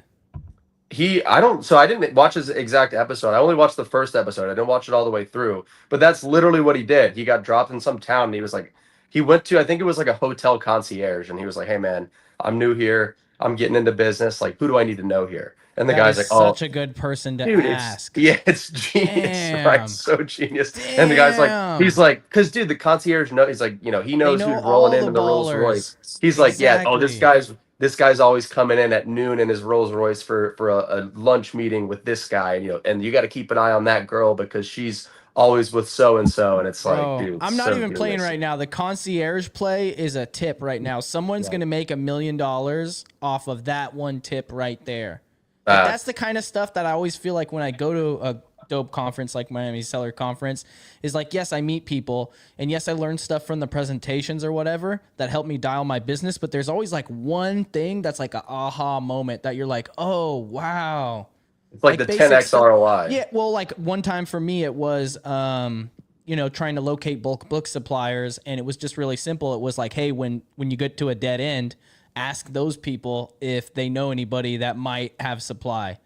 I didn't watch his exact episode. I only watched the first episode. I didn't watch it all the way through. But that's literally what he did. He got dropped in some town and he was like, he went to, I think it was like a hotel concierge, and he was like, hey man, I'm new here. I'm getting into business. Like, who do I need to know here? And the That guy's is like, oh, such a good person to dude, ask. it's genius, right? Damn. So genius. And the guy's like, he's like, because dude, the concierge he's like, you know, he knows know who's rolling all in the the Rolls ballers. Royce. He's like, yeah, oh, Exactly. this guy's always coming in at noon in his Rolls Royce for a lunch meeting with this guy, and you got to keep an eye on that girl because she's always with so and so. And it's like, Bro, dude, I'm not so even playing genius. right now. The concierge play is a tip right now. Someone's gonna make $1 million off of that one tip right there. Like that's the kind of stuff that I always feel like when I go to a dope conference like Miami Seller Conference is like, yes, I meet people, and yes, I learn stuff from the presentations or whatever that help me dial my business, but there's always like one thing that's like an aha moment that you're like, oh wow. It's like the basic 10x stuff. ROI. Yeah, well, like one time for me it was trying to locate bulk book suppliers, and it was just really simple. It was like, hey, when you get to a dead end, ask those people if they know anybody that might have supply.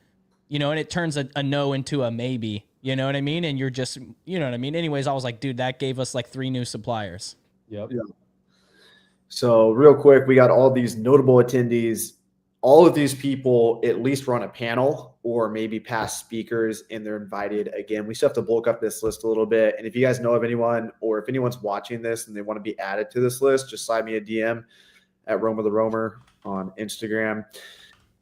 And it turns a no into a maybe. You know what I mean? And you're just, you know what I mean? Anyways, I was like, dude, that gave us like 3 new suppliers. Yep. Yeah. So real quick, we got all these notable attendees all of these people at least run a panel or maybe past speakers, and they're invited again. We still have to bulk up this list a little bit. And if you guys know of anyone, or if anyone's watching this and they want to be added to this list, just slide me a DM at Romer the Romer on Instagram.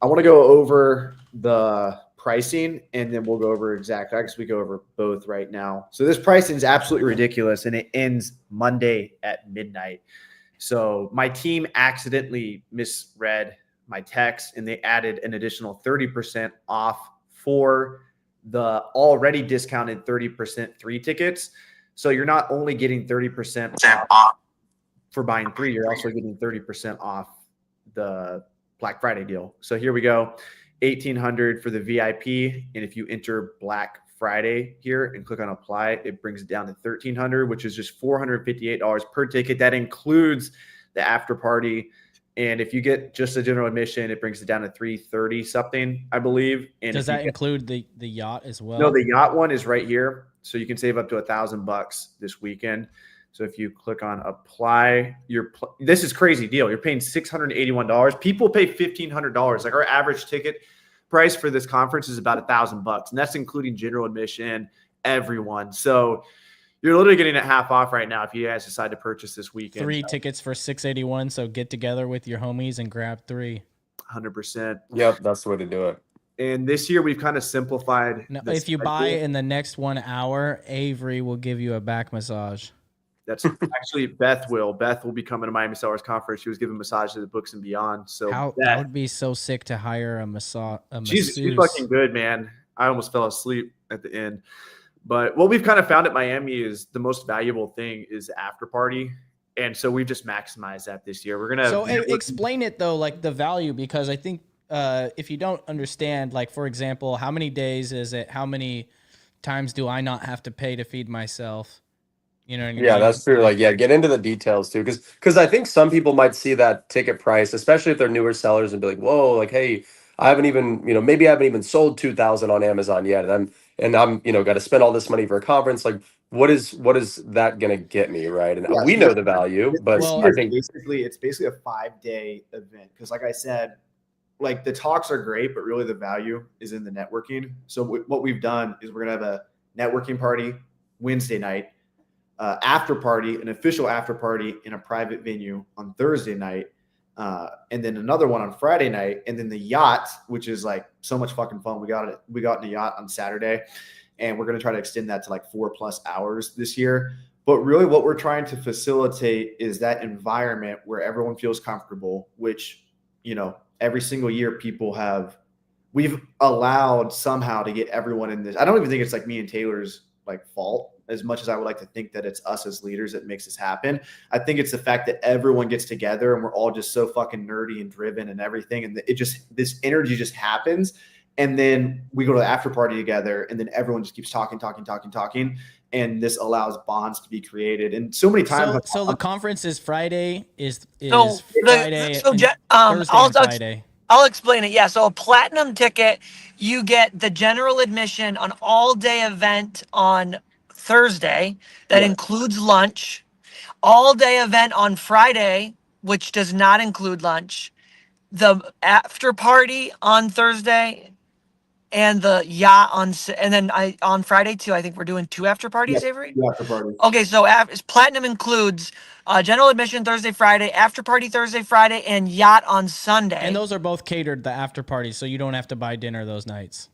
I want to go over the pricing, and then we'll go over exact. I guess we go over both right now. So this pricing is absolutely ridiculous, and it ends Monday at midnight. So my team accidentally misread my text, and they added an additional 30% off for the already discounted 30% 3 tickets. So you're not only getting 30% off for buying 3, you're also getting 30% off the Black Friday deal. So here we go. $1,800 for the VIP. And if you enter Black Friday here and click on apply, it brings it down to $1,300, which is just $458 per ticket. That includes the after party. And if you get just a general admission, it brings it down to $330 something, I believe. And does that include the yacht as well? No, the yacht one is right here. So you can save up to $1,000 this weekend. So if you click on apply, this is crazy deal. You're paying $681. People pay $1,500. Like our average ticket price for this conference is about $1,000, and that's including general admission, everyone. So you're literally getting it half off right now if you guys decide to purchase this weekend. 3 tickets for $681. So get together with your homies and grab 3. 100%. Yep, that's the way to do it. And this year we've kind of simplified. Now, if you buy in the next 1 hour, Avery will give you a back massage. That's actually Beth will be coming to Miami Sellers Conference. She was giving massages at Books and Beyond. So that would be so sick to hire a massage. She's fucking good, man. I almost fell asleep at the end. But what we've kind of found at Miami is the most valuable thing is the after party. And so we've just maximized that this year. We're going to explain it though, like the value, because I think if you don't understand, like for example, how many days is it? How many times do I not have to pay to feed myself? You know what I mean? Yeah, that's true. Like, yeah, get into the details too. Because I think some people might see that ticket price, especially if they're newer sellers, and be like, whoa, like, hey, I haven't even, maybe I haven't even sold 2,000 on Amazon yet. And I'm got to spend all this money for a conference. Like, what is that going to get me? Right. And we know the value, but I think it's basically a 5-day event. Cause like I said, like the talks are great, but really the value is in the networking. So what we've done is we're going to have a networking party Wednesday night, after party, an official after party in a private venue on Thursday night. And then another one on Friday night, and then the yacht, which is like so much fucking fun. We got in a yacht on Saturday, and we're going to try to extend that to like 4+ hours this year. But really what we're trying to facilitate is that environment where everyone feels comfortable, which, every single year we've allowed somehow to get everyone in this. I don't even think it's like me and Taylor's like fault, as much as I would like to think that it's us as leaders that makes this happen. I think it's the fact that everyone gets together and we're all just so fucking nerdy and driven and everything. And this energy just happens. And then we go to the after party together, and then everyone just keeps talking. And this allows bonds to be created. And so many times. So the conference is Friday Friday. Friday. I'll explain it. Yeah. So a platinum ticket, you get the general admission on all-day event on Thursday. That includes lunch. All-day event on Friday, which does not include lunch. The after party on Thursday, and the yacht on Friday too. I think we're doing 2 after parties, Avery. 2 after parties. Okay, so platinum includes general admission Thursday, Friday, after party Thursday, Friday, and yacht on Sunday. And those are both catered, the after parties, so you don't have to buy dinner those nights.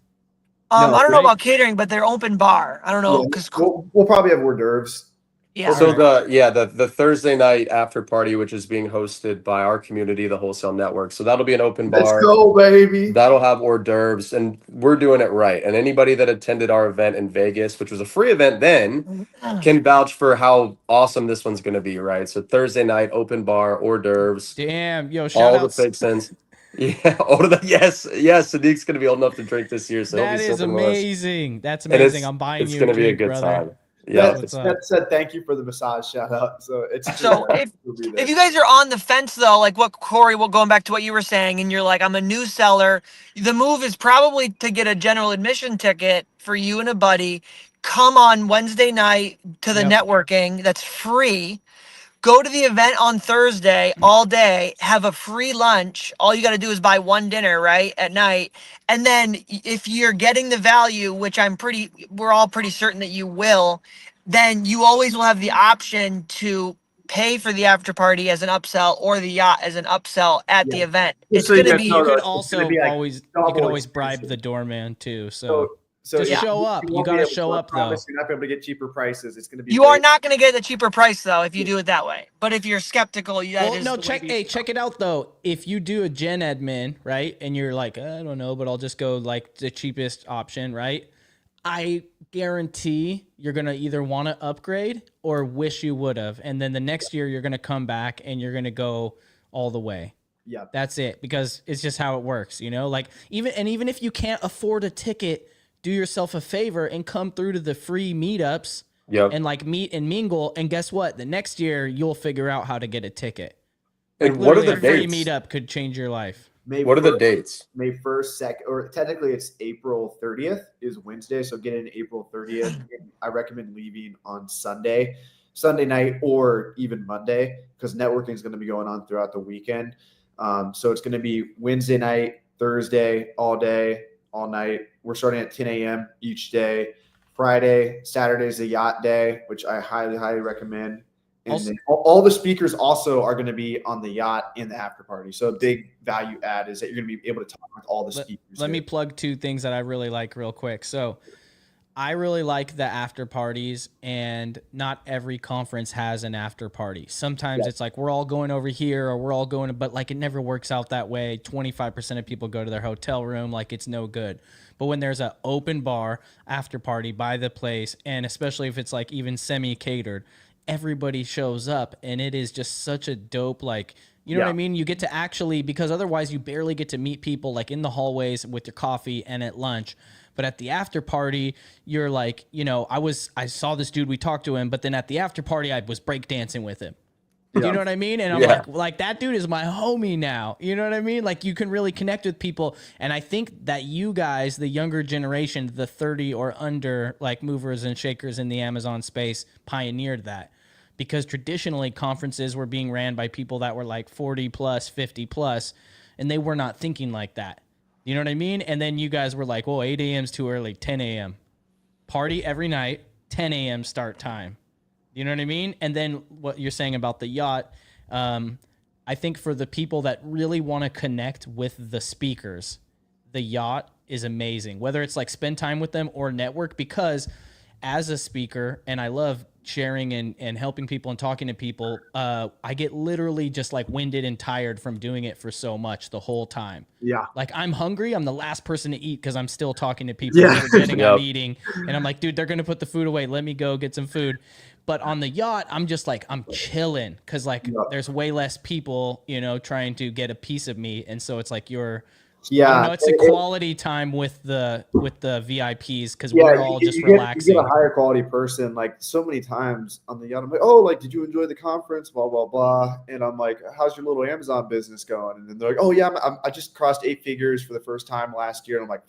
I don't know about catering, but they're open bar. I don't know because we'll probably have hors d'oeuvres. Yeah. So the Thursday night after party, which is being hosted by our community, the Wholesale Network. So that'll be an open bar. Let's go, baby. That'll have hors d'oeuvres, and we're doing it right. And anybody that attended our event in Vegas, which was a free event then, can vouch for how awesome this one's going to be, right? So Thursday night, open bar, hors d'oeuvres. Damn, yo, shout all out. the fake sense. Yeah, yes. Sadiq's going to be old enough to drink this year, so that is amazing. That's amazing. I'm buying you. It's going to be a good time. Yeah, that said, thank you for the massage shout out. So if you guys are on the fence though, like what Corey, going back to what you were saying, and you're like, I'm a new seller, the move is probably to get a general admission ticket for you and a buddy. Come on Wednesday night to the networking. That's free. Go to the event on Thursday all day, have a free lunch. All you got to do is buy one dinner, right, at night. And then if you're getting the value, which we're all pretty certain that you will, then you always will have the option to pay for the after party as an upsell or the yacht as an upsell at the Yeah. event. Just It's so you going to guys be know, You though, could it's also gonna be like always double bribe expensive. the doorman too. So So just yeah, show you up. You won't be gotta able to, show I up though. promise you're not gonna be able to get cheaper prices. It's gonna be You way are not going to get a cheaper price though if you do it that way. But if you're skeptical, that Well, is no, the way to check it out though. If you do a gen admin, right, and you're like, I don't know, but I'll just go like the cheapest option, right? I guarantee you're gonna either want to upgrade or wish you would have, and then the next year you're gonna come back and you're gonna go all the way. Yeah. That's it, because it's just how it works, you know? Like even if you can't afford a ticket, do yourself a favor and come through to the free meetups and like meet and mingle, and guess what? The next year you'll figure out how to get a ticket. Like And what are literally the a free dates? meetup could change your life. What are the dates? May 1st, 2nd, or technically it's April 30th is Wednesday. So get in April 30th. And I recommend leaving on Sunday night, or even Monday, because networking is going to be going on throughout the weekend. So it's going to be Wednesday night, Thursday, all day, all night. We're starting at 10 a.m. each day. Friday, Saturday is a yacht day, which I highly, highly recommend. And Also- then all the speakers also are going to be on the yacht in the after party. So a big value add is that you're going to be able to talk with all the speakers. Let me plug two things that I really like real quick. So I really like the after parties, and not every conference has an after party. Sometimes it's like we're all going over here or we're all going, but like it never works out that way. 25% of people go to their hotel room, like it's no good. But when there's an open bar after party by the place, and especially if it's like even semi-catered, everybody shows up, and it is just such a dope, like, you know what I mean? You get to actually, because otherwise you barely get to meet people like in the hallways with your coffee and at lunch. But at the after party, you're like, you know, I saw this dude, we talked to him, but then at the after party, I was breakdancing with him. You know what I mean? And I'm like that dude is my homie now. You know what I mean? Like you can really connect with people. And I think that you guys, the younger generation, the 30 or under, like movers and shakers in the Amazon space, pioneered that. Because traditionally conferences were being ran by people that were like 40 plus, 50 plus, and they were not thinking like that. You know what I mean? And then you guys were like, well, 8 a.m. is too early, 10 a.m. Party every night, 10 a.m. start time. You know what I mean? And then what you're saying about the yacht, I think for the people that really want to connect with the speakers, the yacht is amazing. Whether it's like spend time with them or network, because as a speaker, and I love sharing and helping people and talking to people, I get literally just like winded and tired from doing it for so much the whole time. Yeah. Like I'm hungry. I'm the last person to eat because I'm still talking to people, forgetting I'm eating. And I'm like, dude, they're going to put the food away. Let me go get some food. But on the yacht, I'm just like, I'm chilling because like there's way less people, you know, trying to get a piece of me. And so it's like I don't know, it's a quality time with the VIPs because we're all just relaxing. You get a higher quality person. Like so many times on the yacht, I'm like, oh, like, did you enjoy the conference? Blah, blah, blah. And I'm like, how's your little Amazon business going? And then they're like, oh yeah, I just crossed 8 figures for the first time last year. And I'm like,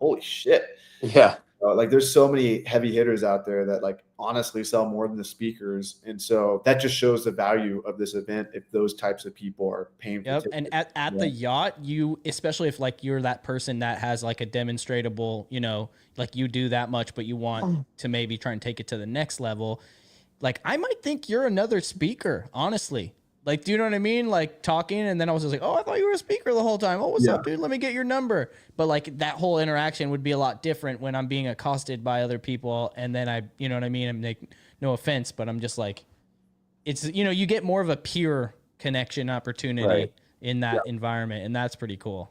holy shit. Yeah. Like there's so many heavy hitters out there that like honestly sell more than the speakers. And so that just shows the value of this event if those types of people are paying for tickets. And at the yacht, you, especially if like you're that person that has like a demonstratable, you know, like you do that much, but you want to maybe try and take it to the next level. Like I might think you're another speaker, honestly. Like, do you know what I mean? Like talking, and then I was just like, oh, I thought you were a speaker the whole time. Oh, what's up, dude? Let me get your number. But like that whole interaction would be a lot different when I'm being accosted by other people. And then you know what I mean? I'm like, no offense, but I'm just like, it's, you know, you get more of a pure connection opportunity in that environment. And that's pretty cool.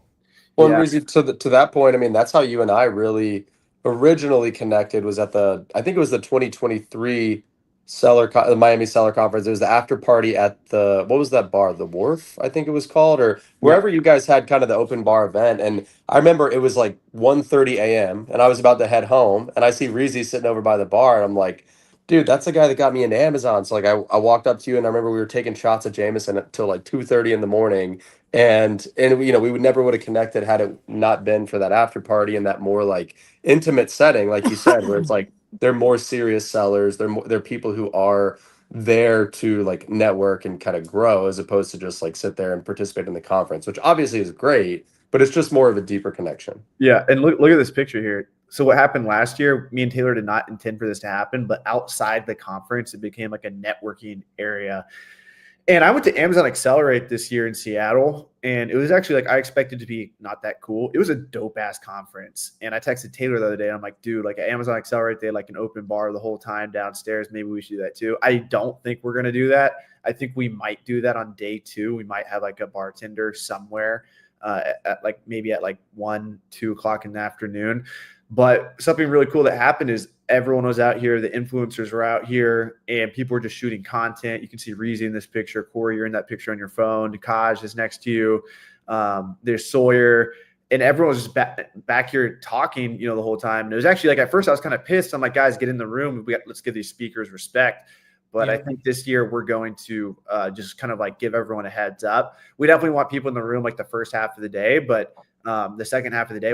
Well, Reezy, to that point, I mean, that's how you and I really originally connected, was at I think it was the 2023 the Miami Seller Conference. It was the after party at what was that bar? The Wharf, I think it was called, or wherever you guys had kind of the open bar event. And I remember it was like 1:30 a.m. and I was about to head home, and I see Reezy sitting over by the bar, and I'm like, dude, that's the guy that got me into Amazon. So like I walked up to you, and I remember we were taking shots at Jameson until like 2:30 in the morning. And you know, we would have connected had it not been for that after party and that more like intimate setting, like you said, where it's like they're more serious sellers. They're people who are there to like network and kind of grow as opposed to just like sit there and participate in the conference, which obviously is great, but it's just more of a deeper connection. Yeah, and look at this picture here. So what happened last year, me and Taylor did not intend for this to happen, but outside the conference, it became like a networking area. And I went to Amazon Accelerate this year in Seattle, and it was actually like I expected to be not that cool. It was a dope ass conference. And I texted Taylor the other day. I'm like, dude, like at Amazon Accelerate, they had like an open bar the whole time downstairs. Maybe we should do that too. I don't think we're gonna do that. I think we might do that on day 2. We might have like a bartender somewhere at like maybe at like 1, 2 o'clock in the afternoon. But something really cool that happened is everyone was out here. The influencers were out here, and people were just shooting content. You can see Reezy in this picture. Corey, you're in that picture on your phone. Kaj is next to you. There's Sawyer, and everyone was just back here talking, the whole time. And it was actually like at first I was kind of pissed. I'm like, guys, get in the room. Let's give these speakers respect. But I think this year we're going to just kind of like give everyone a heads up. We definitely want people in the room like the first half of the day, but the second half of the day,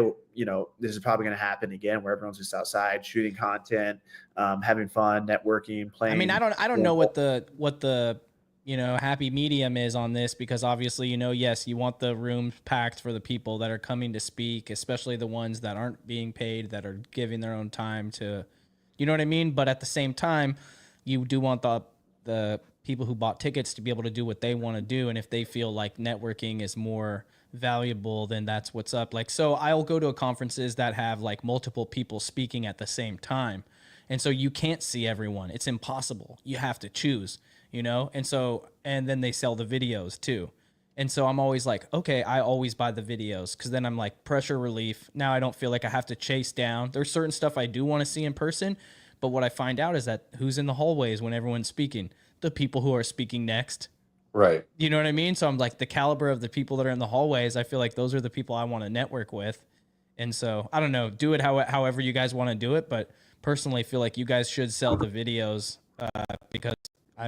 this is probably going to happen again, where everyone's just outside shooting content, having fun, networking, playing. I mean, I don't know what the happy medium is on this, because obviously, yes, you want the rooms packed for the people that are coming to speak, especially the ones that aren't being paid, that are giving their own time to, you know what I mean? But at the same time, you do want the people who bought tickets to be able to do what they want to do. And if they feel like networking is more valuable, then that's what's up. Like, so I'll go to conferences that have like multiple people speaking at the same time. And so you can't see everyone. It's impossible. You have to choose, and then they sell the videos too. And so I'm always like, okay, I always buy the videos, because then I'm like pressure relief. Now I don't feel like I have to chase down. There's certain stuff I do want to see in person, but what I find out is that who's in the hallways when everyone's speaking? The people who are speaking next. Right. You know what I mean? So I'm like, the caliber of the people that are in the hallways, I feel like those are the people I want to network with. And so I don't know, do it however you guys want to do it. But personally, I feel like you guys should sell the videos because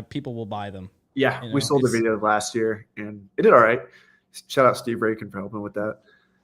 people will buy them. Yeah, we sold the videos last year, and it did all right. Shout out Steve Rakin for helping with that.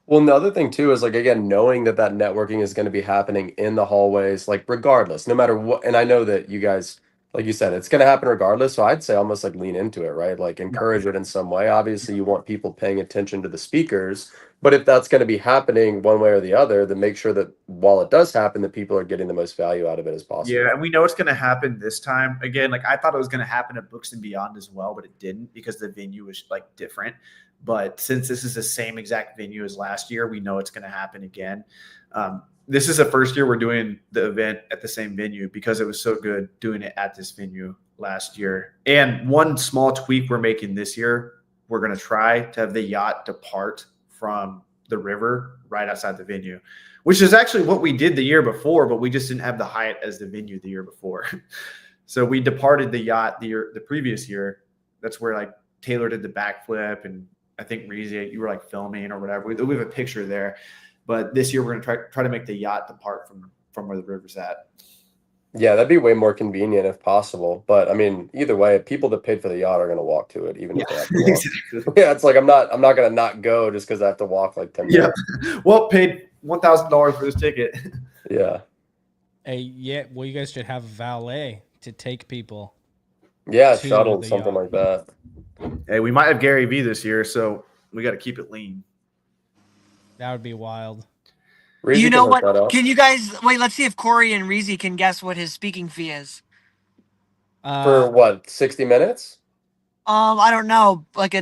Well, and the other thing too is like, again, knowing that networking is going to be happening in the hallways, like regardless, no matter what. And I know that you guys, like you said, it's going to happen regardless. So I'd say almost like lean into it, right? Like encourage it in some way. Obviously, you want people paying attention to the speakers, but if that's going to be happening one way or the other, then make sure that while it does happen, that people are getting the most value out of it as possible. Yeah, and we know it's going to happen this time. Again, like I thought it was going to happen at Books and Beyond as well, but it didn't, because the venue was like different. But since this is the same exact venue as last year, we know it's going to happen again. This is the first year we're doing the event at the same venue, because it was so good doing it at this venue last year. And one small tweak we're making this year, we're going to try to have the yacht depart from the river right outside the venue, which is actually what we did the year before, but we just didn't have the Hyatt as the venue the year before. So we departed the yacht the previous year. That's where like Taylor did the backflip, and I think Reezy, you were like filming or whatever. We have a picture there. But this year we're going to try to make the yacht depart from where the river's at. Yeah, that'd be way more convenient if possible. But I mean, either way, people that paid for the yacht are going to walk to it, even if they have to walk. Exactly. Yeah, it's like I'm not going to not go just because I have to walk like 10 minutes. Yeah. Well, paid $1,000 for this ticket. Yeah. Hey, yeah. Well, you guys should have a valet to take people. Yeah, shuttle, something like that. Hey, we might have Gary Vee this year, so we got to keep it lean. That would be wild. Reezy, you know what? Can you guys wait? Let's see if Corey and Reezy can guess what his speaking fee is. For what, 60 minutes? I don't know. Like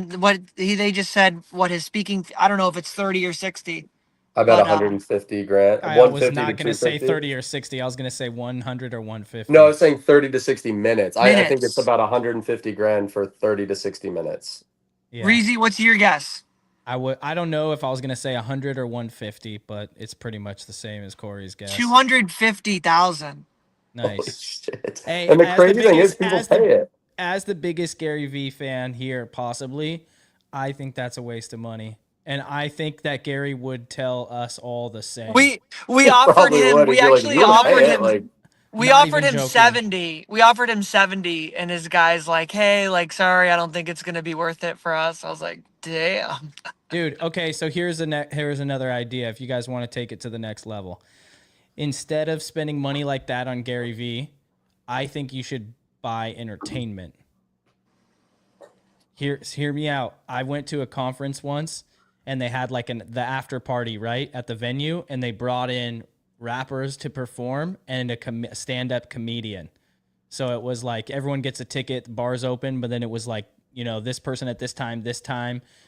they just said what his speaking. I don't know if it's 30 or 60. I bet 150 grand. I was not going to say 30 or 60. I was going to say 100 or 150. No, I was saying 30 to 60 minutes. I think it's about 150 grand for 30 to 60 minutes. Yeah. Reezy, what's your guess? I don't know if I was going to say 100 or 150, but it's pretty much the same as Corey's guess. 250,000. Nice. Hey, and the crazy thing is people pay it. As the biggest Gary Vee fan here, possibly, I think that's a waste of money. And I think that Gary would tell us all the same. We offered him. We actually offered him. We offered him 70. We offered him 70, and his guy's like, "Hey, like, sorry, I don't think it's gonna be worth it for us." I was like, "Damn." Dude, okay, so here's another idea. If you guys want to take it to the next level, instead of spending money like that on Gary Vee, I think you should buy entertainment. Hear me out. I went to a conference once and they had like the after party, right, at the venue, and they brought in rappers to perform and a stand-up comedian. So it was like everyone gets a ticket, the bar's open, but then it was like, this person at this time,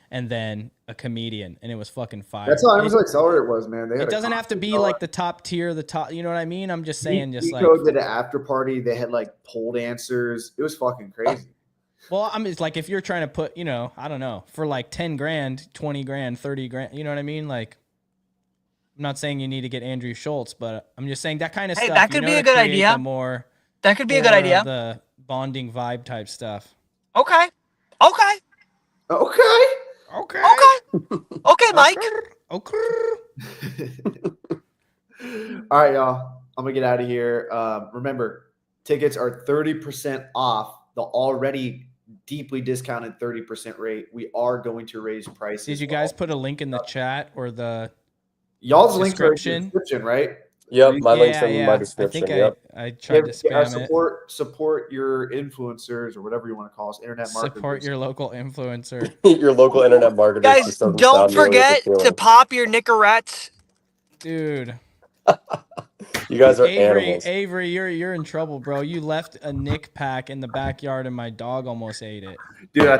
and then a comedian, and it was fucking fire. That's how Amazon Accelerator was, man. It doesn't have to be like the top tier, you know what I mean? I'm just saying, just like Nico did an after party. They had like pole dancers. It was fucking crazy. Well, I mean, it's like if you're trying to put, I don't know, for like 10 grand, 20 grand, 30 grand, you know what I mean? Like, I'm not saying you need to get Andrew Schultz, but I'm just saying that kind of stuff. That could be a good idea. That could be a good idea. The bonding vibe type stuff. Okay, Mike. Okay. All right, y'all. I'm gonna get out of here. Remember, tickets are 30% off the already deeply discounted 30% rate. We are going to raise prices. Did you guys put a link in the chat or the y'all's links are in the description, right? Yep, my link's in my description. I tried to spam it. Support your influencers or whatever you want to call us, internet marketers. Support your local influencer. Your local internet marketer. Guys, don't forget to pop your Nicorettes. Dude. You guys are animals. Avery, you're in trouble, bro. You left a Nick pack in the backyard and my dog almost ate it. Dude, I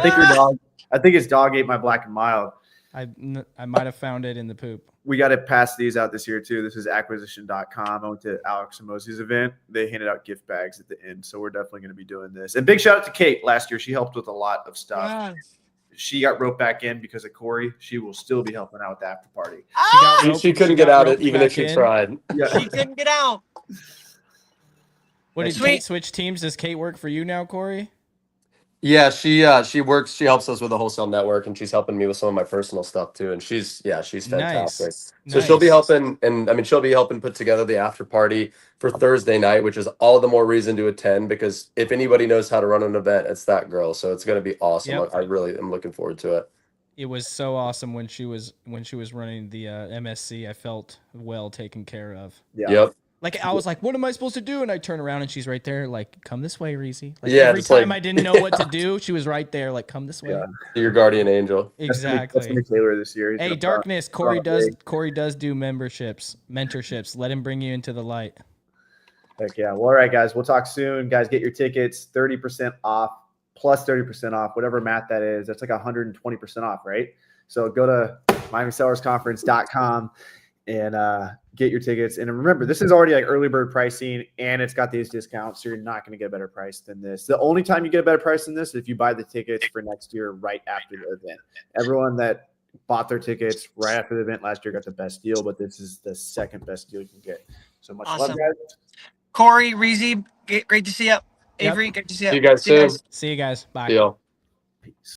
think his dog ate my Black and Mild. I might have found it in the poop. We got to pass these out this year too. This is acquisition.com. I went to Alex and Mosey's event. They handed out gift bags at the end. So we're definitely going to be doing this. And big shout out to Kate last year. She helped with a lot of stuff. Yes. She got roped back in because of Corey. She will still be helping out with the after party. She couldn't get out it even if she tried. Yeah. She couldn't get out. What did Kate switch teams? Does Kate work for you now, Corey? Yeah, she works. She helps us with the wholesale network, and she's helping me with some of my personal stuff too. And she's fantastic. So she'll be helping, and I mean she'll be helping put together the after party for Thursday night, which is all the more reason to attend because if anybody knows how to run an event, it's that girl. So it's going to be awesome. Yep. I really am looking forward to it. It was so awesome when she was running the MSC. I felt well taken care of. Yeah. Yep. Like I was like, what am I supposed to do? And I turn around and she's right there, like, come this way, Reezy. Like every time I didn't know what to do, she was right there, like, come this way. Yeah. Your guardian angel. Exactly. That's Taylor this year. Hey, Darkness, Corey does do mentorships. Let him bring you into the light. Heck yeah. Well, all right, guys. We'll talk soon. Guys, get your tickets, 30% off, plus 30% off, whatever math that is. That's like 120% off, right? So go to MiamiSellersConference.com and get your tickets. And remember, this is already like early bird pricing, and it's got these discounts, so you're not going to get a better price than this. The only time you get a better price than this is if you buy the tickets for next year right after the event. Everyone that bought their tickets right after the event last year got the best deal, but this is the second best deal you can get. So much love, guys. Corey, Reezy, great to see you. Avery, great to see you. See you guys soon. See you guys. Bye. Deal. Peace.